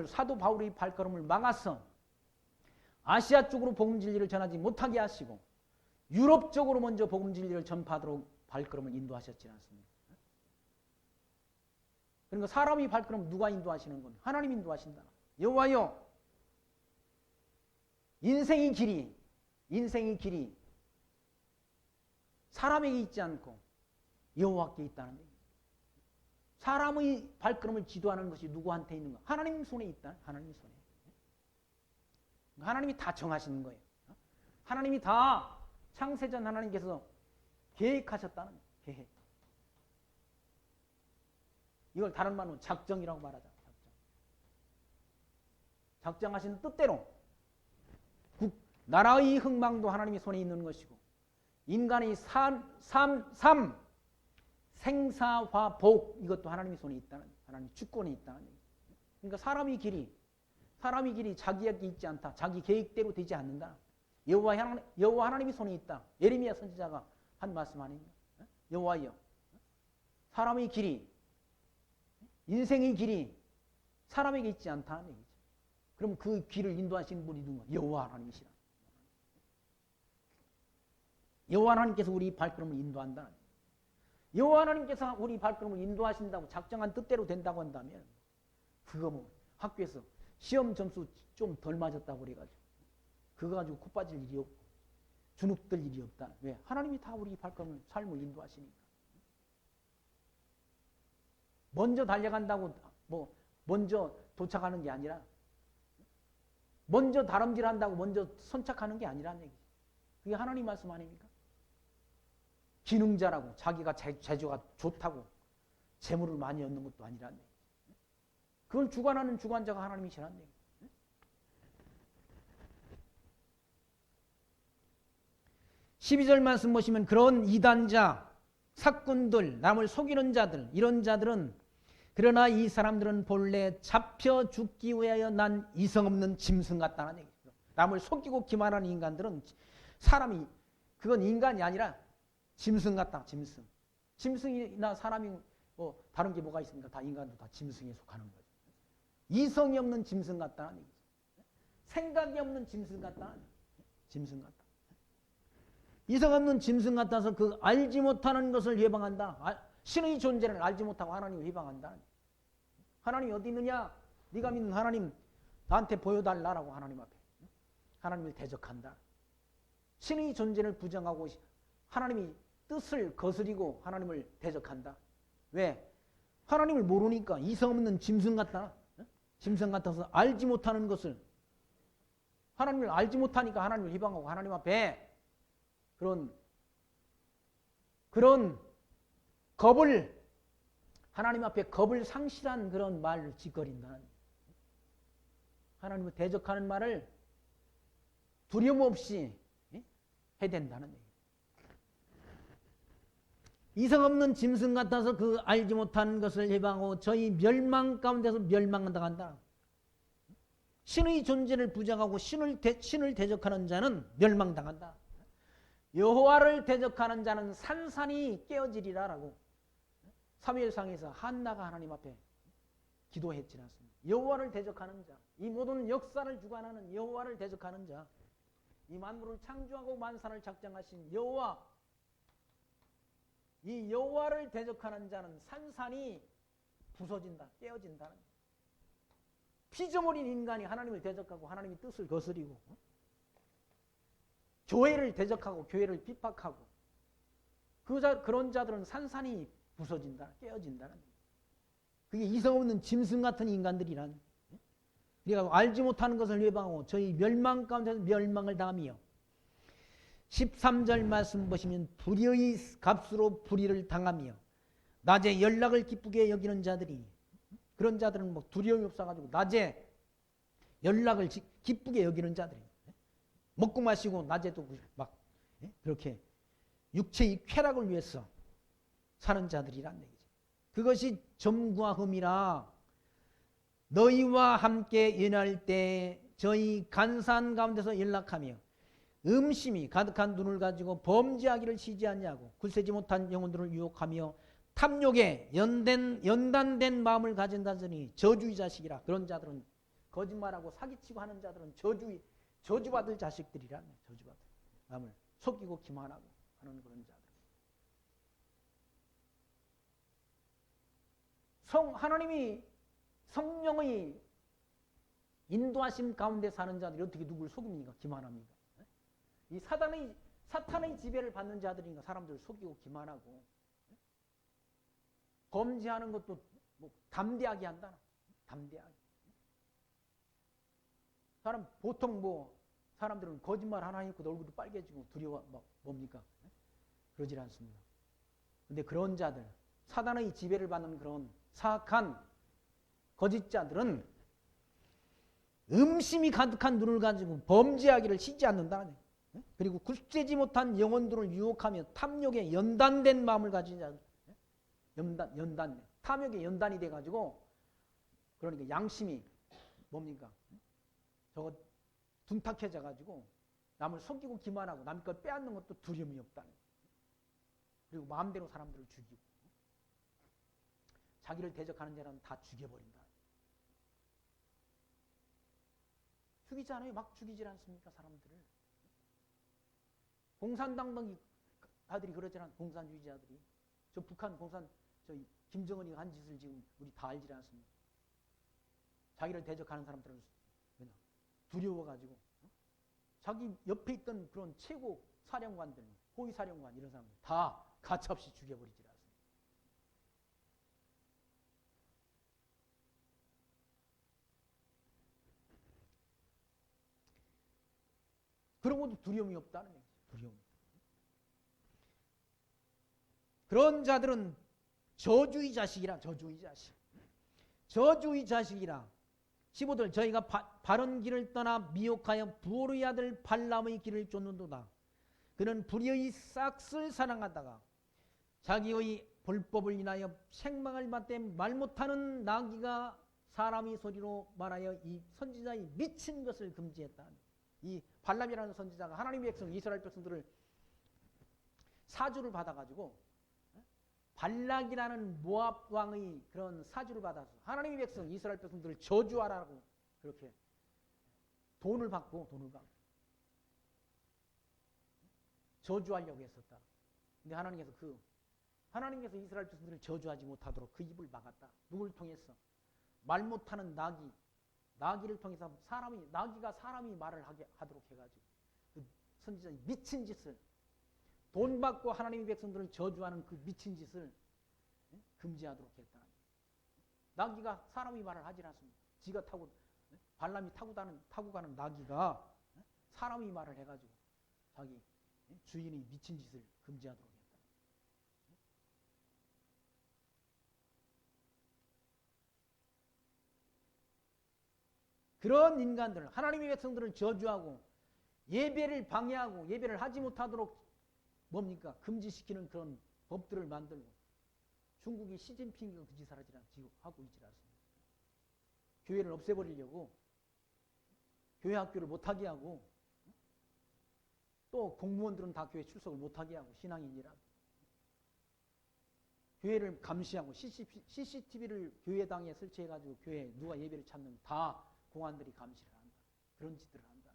S1: 사도 바울의 발걸음을 막아서 아시아 쪽으로 복음 진리를 전하지 못하게 하시고 유럽 쪽으로 먼저 복음 진리를 전파하도록 발걸음을 인도하셨지 않습니까? 그러니까 사람이 발걸음 누가 인도하시는 건? 하나님 인도하신다. 여호와여, 인생의 길이 사람에게 있지 않고 여호와께 있다는 얘기예요. 사람의 발걸음을 지도하는 것이 누구한테 있는가? 하나님 손에 있다. 하나님 손에. 하나님이 다 정하시는 거예요. 하나님이 다 창세전 하나님께서 계획하셨다는 거예요. 계획. 이걸 다른 말로 작정이라고 말하자. 작정하신 뜻대로 나라의 흥망도 하나님의 손에 있는 것이고 인간의 생사화복 이것도 하나님의 손에 있다는, 하나님 주권에 있다는 얘기예요. 그러니까 사람의 길이 자기에게 있지 않다. 자기 계획대로 되지 않는다. 여호와 하나님의 손에 있다. 예레미야 선지자가 한 말씀 아닙니까? 여호와여, 사람의 길이, 인생의 길이 사람에게 있지 않다는 얘기죠. 그럼 그 길을 인도하시는 분이 누군가? 여호와 하나님이시라. 여호와 하나님께서 우리 발걸음을 인도한다. 여호와 하나님께서 우리 발걸음을 인도하신다고 작정한 뜻대로 된다고 한다면 그거 뭐 학교에서 시험 점수 좀 덜 맞았다고 그래가지고 그거 가지고 코 빠질 일이 없고 주눅들 일이 없다. 왜? 하나님이 다 우리 발걸음을 삶을 인도하시니까. 먼저 달려간다고 뭐 먼저 도착하는 게 아니라 먼저 다름질한다고 먼저 선착하는 게 아니라는 얘기죠. 그게 하나님 말씀 아닙니까? 기능자라고 자기가 재주가 좋다고 재물을 많이 얻는 것도 아니라는 얘기죠. 그걸 주관하는 주관자가 하나님이시라는 얘기죠. 12절 말씀 보시면 그런 이단자, 사꾼들, 남을 속이는 자들, 이런 자들은 그러나 이 사람들은 본래 잡혀 죽기 위하여 난 이성 없는 짐승 같다는 얘기죠. 남을 속이고 기만하는 인간들은 사람이 그건 인간이 아니라 짐승 같다. 짐승. 짐승이나 사람이 뭐 다른 게 뭐가 있습니까? 다 인간도 다 짐승에 속하는 거죠. 이성이 없는 짐승 같다는 얘기죠. 생각이 없는 짐승 같다는 얘기죠. 짐승 같다. 이성 없는 짐승 같아서 그 알지 못하는 것을 예방한다. 신의 존재를 알지 못하고 하나님을 예방한다. 하나님이 어디 있느냐? 네가 믿는 하나님 나한테 보여달라라고 하나님 앞에 하나님을 대적한다. 신의 존재를 부정하고 하나님이 뜻을 거스리고 하나님을 대적한다. 왜? 하나님을 모르니까 이성 없는 짐승 같다. 짐승 같아서 알지 못하는 것을 하나님을 알지 못하니까 하나님을 희방하고 하나님 앞에 그런 겁을 하나님 앞에 겁을 상실한 그런 말을 짓거린다는 하나님을 대적하는 말을 두려움 없이 해야 된다는 얘기예요. 이성 없는 짐승 같아서 그 알지 못하는 것을 해방하고 저희 멸망 가운데서 멸망당한다. 신의 존재를 부정하고 신을 대적하는 자는 멸망당한다. 여호와를 대적하는 자는 산산이 깨어지리라라고 사무엘상에서 한나가 하나님 앞에 기도했지 않습니까? 여호와를 대적하는 자, 이 모든 역사를 주관하는 여호와를 대적하는 자, 이 만물을 창조하고 만산을 작정하신 여호와, 이 여호와를 대적하는 자는 산산이 부서진다, 깨어진다는 피조물인 인간이 하나님을 대적하고 하나님의 뜻을 거스리고 교회를 대적하고 교회를 핍박하고 그런 자들은 산산이 부서진다, 깨어진다는 그게 이성 없는 짐승 같은 인간들이란. 그러니까 알지 못하는 것을 예방하고 저희 멸망 가운데서 멸망을 당하며 13절 말씀 보시면 불의의 값으로 불의를 당하며 낮에 연락을 기쁘게 여기는 자들이 그런 자들은 뭐 두려움이 없어가지고 낮에 연락을 기쁘게 여기는 자들이 먹고 마시고 낮에도 막 그렇게 육체의 쾌락을 위해서 사는 자들이란 얘기죠. 그것이 점과 흠이라 너희와 함께 연할 때 저희 간산 가운데서 연락하며 음심이 가득한 눈을 가지고 범죄하기를 쉬지 않냐고 굳세지 못한 영혼들을 유혹하며 탐욕에 연단된 마음을 가진 자들이 저주의 자식이라. 그런 자들은 거짓말하고 사기치고 하는 자들은 저주받을 자식들이란. 저주받을 남을 속이고 기만하고 하는 그런 자들. 하나님이 성령의 인도하심 가운데 사는 자들이 어떻게 누구를 속입니까? 기만합니까? 이 사탄의 지배를 받는 자들이니까 사람들을 속이고 기만하고 범죄하는 것도 뭐 담대하게 한다. 담대하게. 보통 뭐 사람들은 거짓말 하나 했고 얼굴도 빨개지고 두려워 뭡니까? 그러질 않습니다. 근데 그런 자들, 사단의 지배를 받는 그런 사악한 거짓자들은 음심이 가득한 눈을 가지고 범죄하기를 쉬지 않는다. 그리고 굳세지 못한 영혼들을 유혹하며 탐욕에 연단된 마음을 가진 자들. 탐욕에 연단이 돼가지고 그러니까 양심이 뭡니까? 저거 둔탁해져가지고 남을 속이고 기만하고 남의 걸 빼앗는 것도 두려움이 없다는. 그리고 마음대로 사람들을 죽이고 자기를 대적하는 자는 다 죽여버린다. 죽이지 않아요? 막 죽이질 않습니까? 사람들을. 공산당 등 아들이 그러지 않아? 공산주의자들이. 저 북한 김정은이 한 짓을 지금 우리 다 알지 않습니까? 자기를 대적하는 사람들은 두려워가지고 자기 옆에 있던 그런 최고 사령관들, 호위 사령관 이런 사람들 다 가차없이 죽여버리지 않습니까? 그런 것도 두려움이 없다는 얘기죠. 두려움. 그런 자들은 저주의 자식이라. 저주의 자식. 저주의 자식이라. 15절 저희가 바른 길을 떠나 미혹하여 부올의 아들 발람의 길을 쫓는도다. 그는 불의의 싹을 사랑하다가 자기의 불법을 인하여 생망을 받되 말 못하는 나귀가 사람의 소리로 말하여 이 선지자의 미친 것을 금지했다. 이 발람이라는 선지자가 하나님의 백성 이스라엘 백성들을 사주를 받아가지고 발락이라는 모압 왕의 그런 사주를 받아서 하나님의 백성 이스라엘 백성들을 저주하라고 그렇게 돈을 받고 저주하려고 했었다. 근데 하나님께서 이스라엘 백성들을 저주하지 못하도록 그 입을 막았다. 누굴 통해서? 말 못하는 나귀를 통해서 나귀가 사람이 말을 하도록 해가지고 그 선지자의 미친 짓을, 돈 받고 하나님의 백성들을 저주하는 그 미친 짓을 금지하도록 했다. 나귀가 사람이 말을 하지 않습니다. 지가 발람이 타고 가는 나귀가 사람이 말을 해가지고 자기 주인의 미친 짓을 금지하도록 했다. 그런 인간들, 하나님의 백성들을 저주하고 예배를 방해하고 예배를 하지 못하도록 뭡니까? 금지시키는 그런 법들을 만들고 중국이 시진핑이 그 짓을 하고 있지 않습니까? 교회를 없애버리려고 교회 학교를 못하게 하고 또 공무원들은 다 교회 출석을 못하게 하고 신앙인이라도 교회를 감시하고 CCTV를 교회당에 설치해가지고 교회에 누가 예배를 찾는 다 공안들이 감시를 한다. 그런 짓들을 한다.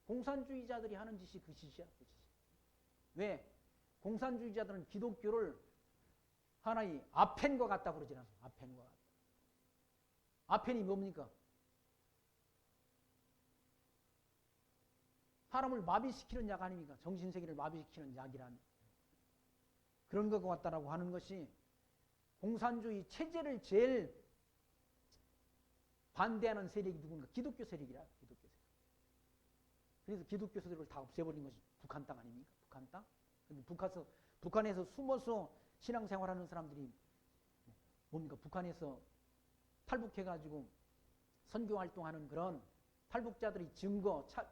S1: 공산주의자들이 하는 짓이 그 짓이야. 그 짓이. 왜? 공산주의자들은 기독교를 하나의 아펜과 같다고 그러지 않습니까? 아펜과 같다. 아펜이 뭡니까? 사람을 마비시키는 약 아닙니까? 정신세계를 마비시키는 약이란 그런 것 같다라고 하는 것이 공산주의 체제를 제일 반대하는 세력이 누군가? 기독교 세력이라. 기독교 세력. 그래서 기독교 세력을 다 없애버린 것이 북한 땅 아닙니까? 북한 땅? 근데 북한에서 숨어서 신앙생활하는 사람들이 뭡니까? 북한에서 탈북해가지고 선교활동하는 그런 탈북자들이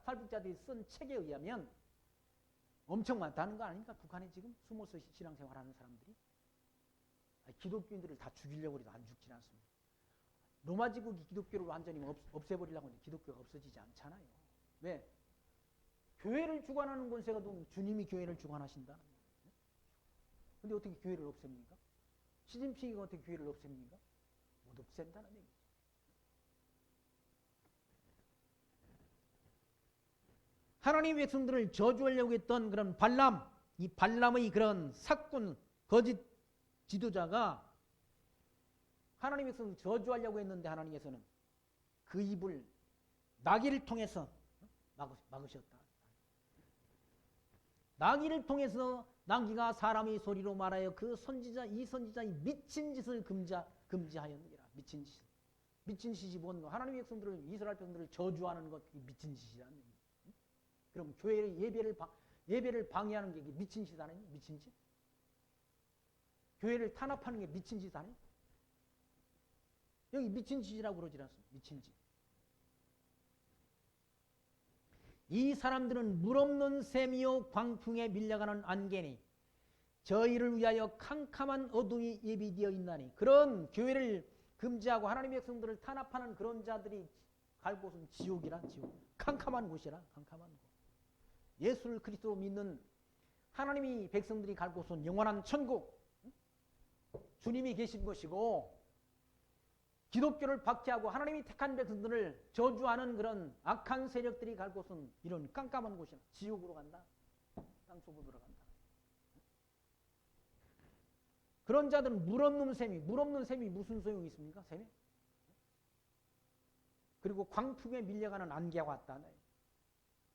S1: 탈북자들이 쓴 책에 의하면 엄청 많다는 거 아닙니까? 북한에 지금 숨어서 신앙생활하는 사람들이. 기독교인들을 다 죽이려고 해도 안 죽진 않습니다. 로마 제국이 기독교를 완전히 없애버리려고 하는데 기독교가 없어지지 않잖아요. 왜? 교회를 주관하는 권세가 주님이 교회를 주관하신다. 근데 어떻게 교회를 없앱니까? 시진핑이가 어떻게 교회를 없앱니까? 못 없앤다는 얘기죠. 하나님의 백성들을 저주하려고 했던 그런 이 발람의 그런 사꾼, 거짓 지도자가 하나님의 백성을 저주하려고 했는데 하나님께서는 그 입을 나귀를 통해서 막으셨다. 나귀를 통해서 나귀가 사람의 소리로 말하여 그 이 선지자의 미친 짓을 금지하였느니라. 미친 짓. 미친 짓이 뭔가? 하나님의 백성들을, 이스라엘 백성들을 저주하는 것, 미친 짓이라는 얘기죠. 그럼 교회 예배를 방해하는 게 미친 짓 아니에요? 미친 짓? 교회를 탄압하는 게 미친 짓 아니에요? 여기 미친 짓이라고 그러지 않습니까? 미친 짓. 이 사람들은 물없는 셈이요 광풍에 밀려가는 안개니 저희를 위하여 캄캄한 어둠이 예비되어 있나니. 그런 교회를 금지하고 하나님의 백성들을 탄압하는 그런 자들이 갈 곳은 지옥이라. 지옥. 캄캄한 곳이라. 캄캄한 곳. 예수를 그리스도로 믿는 하나님이 백성들이 갈 곳은 영원한 천국, 주님이 계신 것이고, 기독교를 박해하고 하나님이 택한 백성들을 저주하는 그런 악한 세력들이 갈 곳은 이런 깜깜한 곳이라. 지옥으로 간다. 땅속으로 들어간다. 그런 자들은 물없는 셈이 무슨 소용이 있습니까? 셈이? 그리고 광풍에 밀려가는 안개와 같다.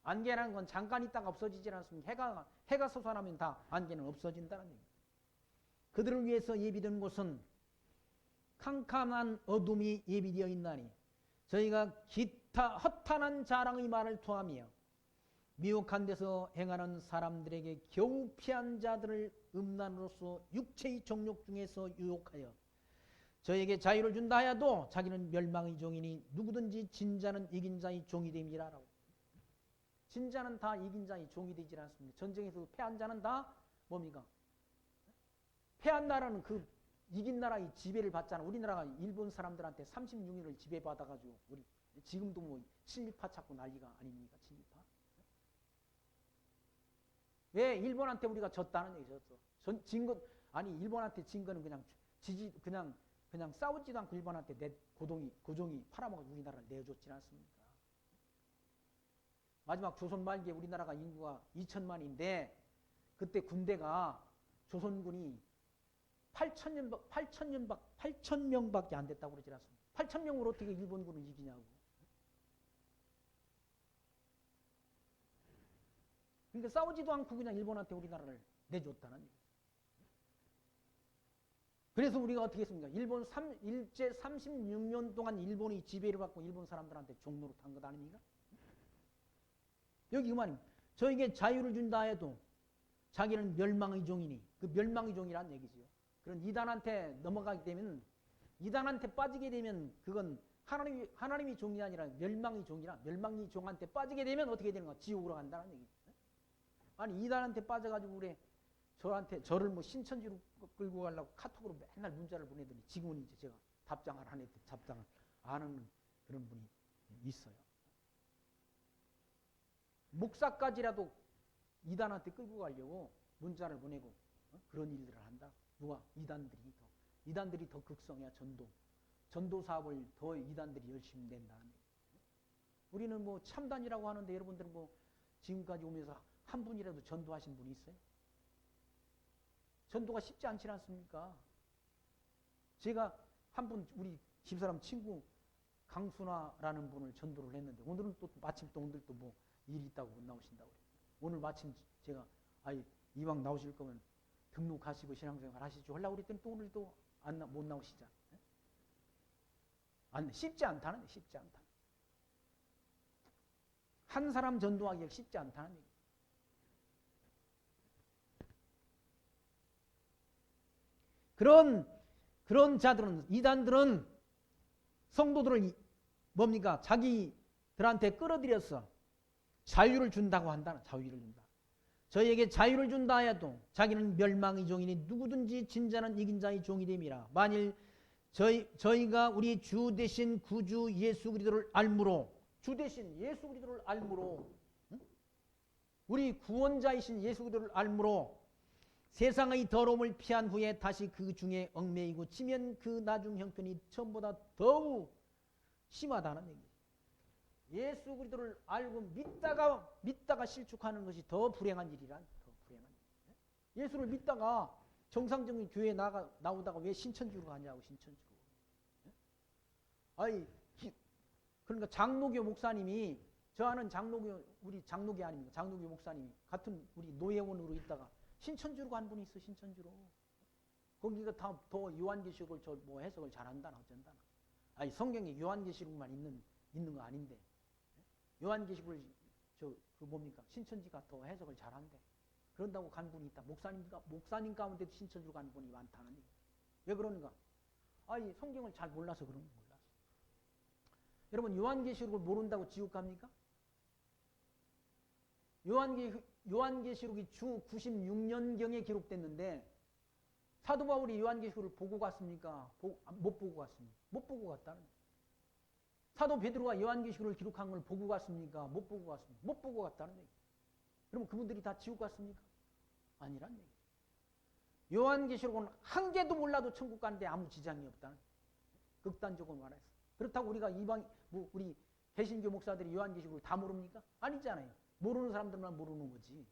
S1: 안개라는 건 잠깐 있다가 없어지지 않습니까? 해가 솟아나면 다 안개는 없어진다는 얘기입니다. 그들을 위해서 예비된 곳은 캄캄한 어둠이 예비되어 있나니 저희가 기타 허탄한 자랑의 말을 토하며 미혹한 데서 행하는 사람들에게 겨우 피한 자들을 음란으로서 육체의 정욕 중에서 유혹하여 저에게 자유를 준다 하여도 자기는 멸망의 종이니 누구든지 진자는 이긴 자의 종이 됨이라라고. 진자는 다 이긴 자의 종이 되지 않습니다. 전쟁에서 패한 자는 다 뭡니까? 패한 나라는 그 이긴 나라의 지배를 받잖아. 우리나라가 일본 사람들한테 36년을 지배받아가지고 우리 지금도 뭐 친일파 찾고 난리가 아닙니까? 친일파. 왜 일본한테 우리가 졌다는 얘기죠. 진 것 아니 일본한테 진 거는 그냥 그냥 싸우지도 않고 일본한테 고종이 팔아먹어 우리나라를 내줬지 않습니까? 마지막 조선 말기에 우리나라가 인구가 2천만인데 그때 군대가 조선군이 8,000명밖에 안 됐다고 그러지 않습니까? 8,000명으로 어떻게 일본군을 이기냐고. 그러니까 싸우지도 않고 그냥 일본한테 우리나라를 내줬다는 얘기예요. 그래서 우리가 어떻게 했습니까? 일제 36년 동안 일본이 지배를 받고 일본 사람들한테 종로로 탄 것 아닙니까? 여기 그 말입니다. 저에게 자유를 준다 해도 자기는 멸망의 종이니 그 멸망의 종이란 얘기지요. 그런 이단한테 넘어가게 되면 이단한테 빠지게 되면 그건 하나님의 종이 아니라 멸망의 종이라 멸망의 종한테 빠지게 되면 어떻게 되는 거야? 지옥으로 간다는 얘기죠. 아니 이단한테 빠져가지고 저를 뭐 신천지로 끌고 가려고 카톡으로 맨날 문자를 보내더니 지금은 이제 제가 답장을 안 해도 답장을 안 하는 그런 분이 있어요. 목사까지라도 이단한테 끌고 가려고 문자를 보내고 그런 일들을 한다. 누가? 이단들이 더 극성이야. 전도 사업을 더 이단들이 열심히 낸다는 얘기예요. 우리는 뭐 참단이라고 하는데 여러분들은 뭐 지금까지 오면서 한 분이라도 전도하신 분이 있어요? 전도가 쉽지 않지 않습니까? 제가 한 분 우리 집사람 친구 강순아라는 분을 전도를 했는데 오늘은 또 마침 또 오늘 또 뭐 일이 있다고 못 나오신다고 그래요. 오늘 마침 제가 이왕 나오실 거면 등록하시고 신앙생활 하시죠 하려고 그랬더니 또 오늘 또 못 나오시자. 쉽지 않다는 얘기, 쉽지 않다. 한 사람 전도하기가 쉽지 않다는 얘기. 그런 자들은 이단들은 성도들을 뭡니까? 자기들한테 끌어들여서 자유를 준다고 한다는 자유를 준다. 저희에게 자유를 준다 해도 자기는 멸망의 종이니 누구든지 진짜는 이긴 자의 종이 됨이라. 만일 저희가 우리 주 대신 구주 예수 그리스도를 알므로 주 대신 예수 그리스도를 알므로 우리 구원자이신 예수 그리스도를 알므로 세상의 더러움을 피한 후에 다시 그 중에 얽매이고 치면 그 나중 형편이 처음보다 더욱 심하다는 얘기예요. 예수 그리스도를 알고 믿다가 실축하는 것이 더 불행한 일이란 더 불행한 일. 예수를 믿다가 정상적인 교회에 나오다가 왜 신천지로 가냐고 신천지로. 그러니까 장로교 목사님이 저 아는 우리 장로교 아닙니까? 장로교 목사님이 같은 우리 노예원으로 있다가 신천지로 간 분이 있어. 신천지로. 거기가 더 요한계시록을 뭐 해석을 잘한다나 어쩐다나. 성경에 요한계시록만 있는 거 아닌데. 요한계시록을 뭡니까? 신천지가 더 해석을 잘한대. 그런다고 간 분이 있다. 목사님 가운데도 신천지로 간 분이 많다는 얘기. 왜 그러는가? 성경을 잘 몰라서 그런 거 몰랐어. 여러분 요한계시록을 모른다고 지옥 갑니까? 요한계시록이 주 96년경에 기록됐는데 사도 바울이 요한계시록을 보고 갔습니까? 못 보고 갔습니까? 못 보고 갔다는 거예요. 사도 베드로가 요한계시록을 기록한 걸 보고 갔습니까? 못 보고 갔습니까? 못 보고 갔다는 얘기예요. 그럼 그분들이 다 지옥 갔습니까? 아니란 얘기예요. 요한계시록은 한 개도 몰라도 천국 가는데 아무 지장이 없다는 거예요. 극단적으로 말해서. 그렇다고 우리가 우리 개신교 목사들이 요한계시록을 다 모릅니까? 아니잖아요. 모르는 사람들만 모르는 거지.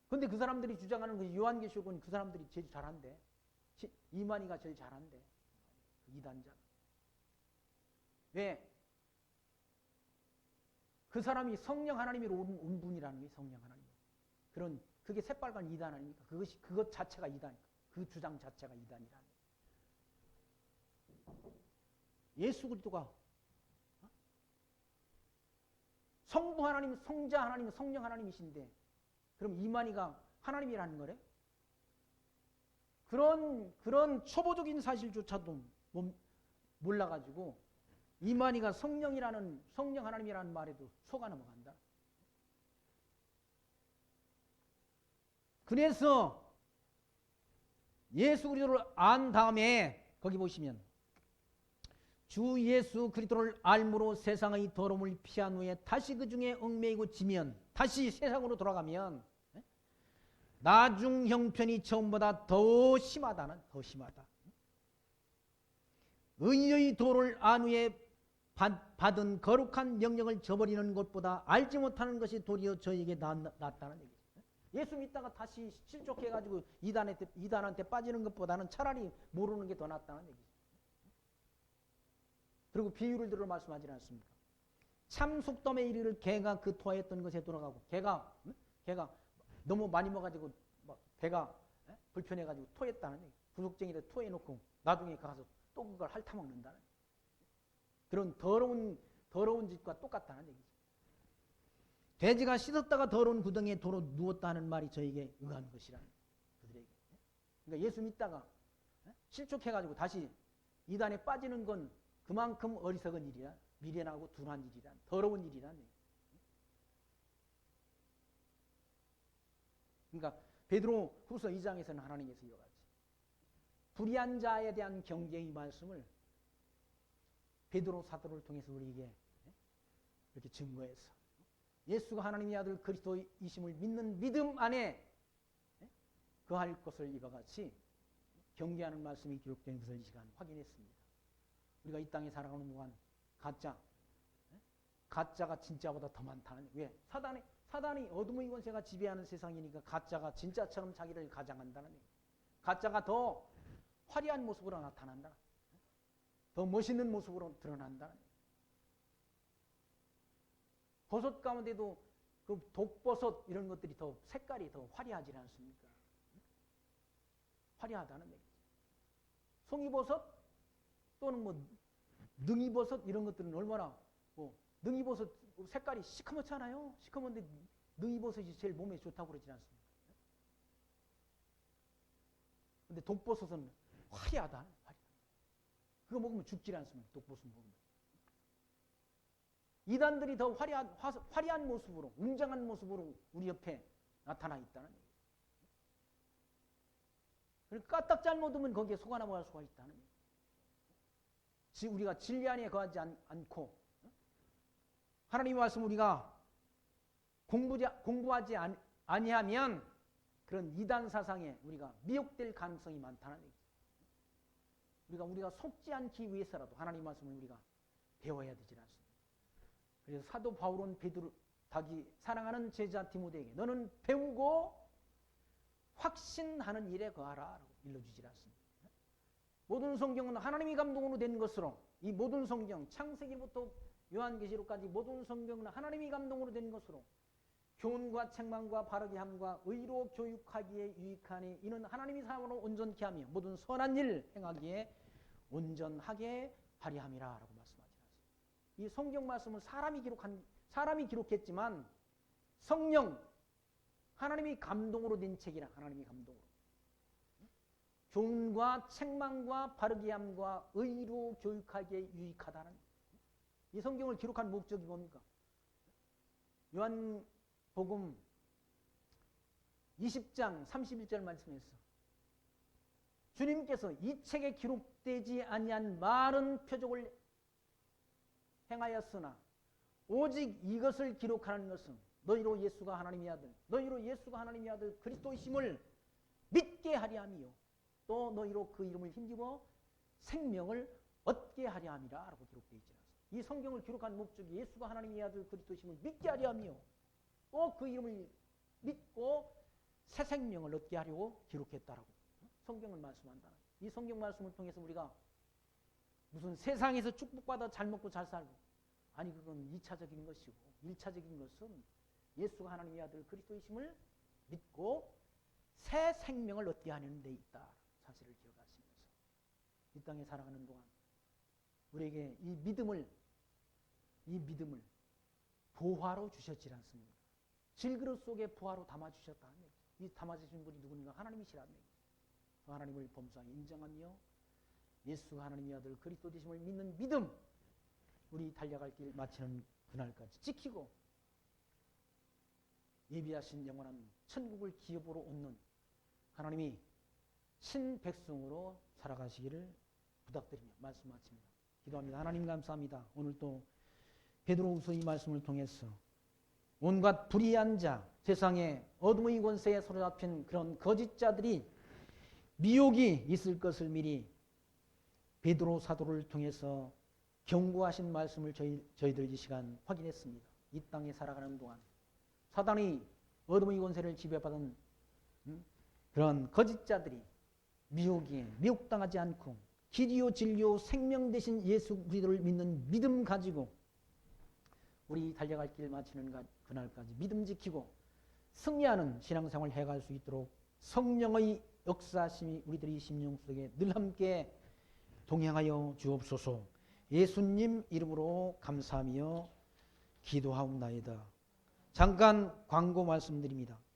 S1: 근데 그 사람들이 주장하는 그 요한계시록은 그 사람들이 제일 잘한대. 이만희가 제일 잘한대. 이단자가. 왜? 그 사람이 성령 하나님으로 온 분이라는 게 성령 하나님. 그게 새빨간 이단 아닙니까? 그것 자체가 이단이니까. 그 주장 자체가 이단이라는. 예수 그리스도가 성부 하나님, 성자 하나님, 성령 하나님이신데 그럼 이만희가 하나님이라는 거래? 그런 초보적인 사실조차도 몰라가지고 이만희가 성령 하나님이라는 말에도 속아 넘어간다. 그래서 예수 그리스도를 안 다음에 거기 보시면 주 예수 그리스도를 알므로 세상의 더러움을 피한 후에 다시 그 중에 얽매이고 지면 다시 세상으로 돌아가면 나중 형편이 처음보다 더 심하다는 더 심하다. 의의 도를 안 후에 받은 거룩한 명령을 저버리는 것보다 알지 못하는 것이 도리어 저에게 낫다는 얘기죠. 예수 믿다가 다시 실족해가지고 이단한테 빠지는 것보다는 차라리 모르는 게 더 낫다는 얘기죠. 그리고 비유를 들어 말씀하지 않습니까? 참 속담에 이르기를 개가 그 토하였던 것에 돌아가고 개가 너무 많이 먹어가지고 배가 불편해가지고 토했다는 얘기. 구석쟁이를 토해놓고 나중에 가서 또 그걸 핥아먹는다는 얘기. 그런 더러운 짓과 똑같다는 얘기죠. 돼지가 씻었다가 더러운 구덩이에 도로 누웠다 하는 말이 저에게 응한 것이라는 그들에게. 그러니까 예수 믿다가 실족해가지고 다시 이단에 빠지는 건 그만큼 어리석은 일이라, 미련하고 둔한 일이라, 더러운 일이라는 얘기. 그러니까 베드로 후서 2장에서는 하나님께서 이와 같이 불의한 자에 대한 경계의 말씀을 베드로 사도를 통해서 우리에게 이렇게 증거해서 예수가 하나님의 아들 그리스도이심을 믿는 믿음 안에 거할 것을 이와 같이 경계하는 말씀이 기록된 것을 이 시간 확인했습니다. 우리가 이 땅에 살아가는 동안 가짜가 진짜보다 더 많다는. 왜? 사단이 어둠의 권세가 지배하는 세상이니까 가짜가 진짜처럼 자기를 가장한다는 얘기. 가짜가 더 화려한 모습으로 나타난다. 더 멋있는 모습으로 드러난다는 얘기. 버섯 가운데도 그 독버섯 이런 것들이 더 색깔이 더 화려하지 않습니까? 화려하다는 얘기죠. 송이버섯 또는 능이버섯 이런 것들은 얼마나 능이버섯 색깔이 시커멓잖아요. 시커먼데 능이버섯이 제일 몸에 좋다고 그러지 않습니까? 근데 독버섯은 화려하다. 그거 먹으면 죽질 않습니다. 독버섯 먹으면. 이단들이 더 화려한 모습으로, 웅장한 모습으로 우리 옆에 나타나 있다는 얘기예요. 그리고 까딱 잘못하면 거기에 속아 넘어갈 수가 있다는 얘기예요. 우리가 진리 안에 거하지 않고 하나님의 말씀 우리가 공부하지 아니하면 그런 이단 사상에 우리가 미혹될 가능성이 많다는 얘기죠. 우리가 속지 않기 위해서라도 하나님의 말씀을 우리가 배워야 되지 않습니다. 그래서 사도 바울은 자기 사랑하는 제자 디모데에게 너는 배우고 확신하는 일에 거하라 라고 일러주지 않습니다. 모든 성경은 하나님의 감동으로 된 것으로 이 모든 성경 창세기부터 요한계시록까지 모든 성경은 하나님의 감동으로 된 것으로 교훈과 책망과 바르게 함과 의로 교육하기에 유익하니 이는 하나님의 사람으로 온전케 하며 모든 선한 일 행하기에 온전하게 하려 함이라 라고 말씀하지 않습니다. 이 성경 말씀은 사람이 기록했지만 성령 하나님의 감동으로 된 책이라. 하나님의 감동으로 교훈과 책망과 바르게 함과 의로 교육하기에 유익하다는 이 성경을 기록한 목적이 뭡니까? 요한복음 20장 31절 말씀에서 주님께서 이 책에 기록되지 아니한 많은 표적을 행하였으나 오직 이것을 기록하는 것은 너희로 예수가 하나님의 아들 그리스도이심을 믿게 하려 함이요 또 너희로 그 이름을 힘입어 생명을 얻게 하려 함이라 라고 기록되어 있지 않습니까? 이 성경을 기록한 목적이 예수가 하나님의 아들 그리스도이심을 믿게 하려 함이요 또 그 이름을 믿고 새 생명을 얻게 하려고 기록했다라고 성경을 말씀한다는. 이 성경 말씀을 통해서 우리가 무슨 세상에서 축복받아 잘 먹고 잘 살고 아니 그건 2차적인 것이고 1차적인 것은 예수가 하나님의 아들 그리스도이심을 믿고 새 생명을 얻게 하는 데 있다 사실을 기억하시면서 이 땅에 살아가는 동안 우리에게 이 믿음을 보화로 주셨지 않습니까? 질그릇 속에 보화로 담아주셨다는 얘기죠. 이 담아주신 분이 누구인가? 하나님이시라는 얘기죠. 그 하나님을 범사에 인정하며 예수가 하나님의 아들 그리스도 되심을 믿는 믿음 우리 달려갈 길 마치는 그날까지 지키고 예비하신 영원한 천국을 기업으로 얻는 하나님이 친백성으로 살아가시기를 부탁드리며 말씀 마칩니다. 기도합니다. 하나님 감사합니다. 오늘 또 베드로후서 이 말씀을 통해서 온갖 불의한 자, 세상에 어둠의 권세에 사로잡힌 그런 거짓자들이 미혹이 있을 것을 미리 베드로 사도를 통해서 경고하신 말씀을 저희들 이 시간 확인했습니다. 이 땅에 살아가는 동안 사단이 어둠의 권세를 지배받은 그런 거짓자들이 미혹에 미혹당하지 않고 길이요 진리요 생명 되신 예수 그리스도를 믿는 믿음 가지고 우리 달려갈 길 마치는 그날까지 믿음 지키고 승리하는 신앙생활을 해갈 수 있도록 성령의 역사심이 우리들의 심령 속에 늘 함께 동행하여 주옵소서. 예수님 이름으로 감사하며 기도하옵나이다. 잠깐 광고 말씀드립니다.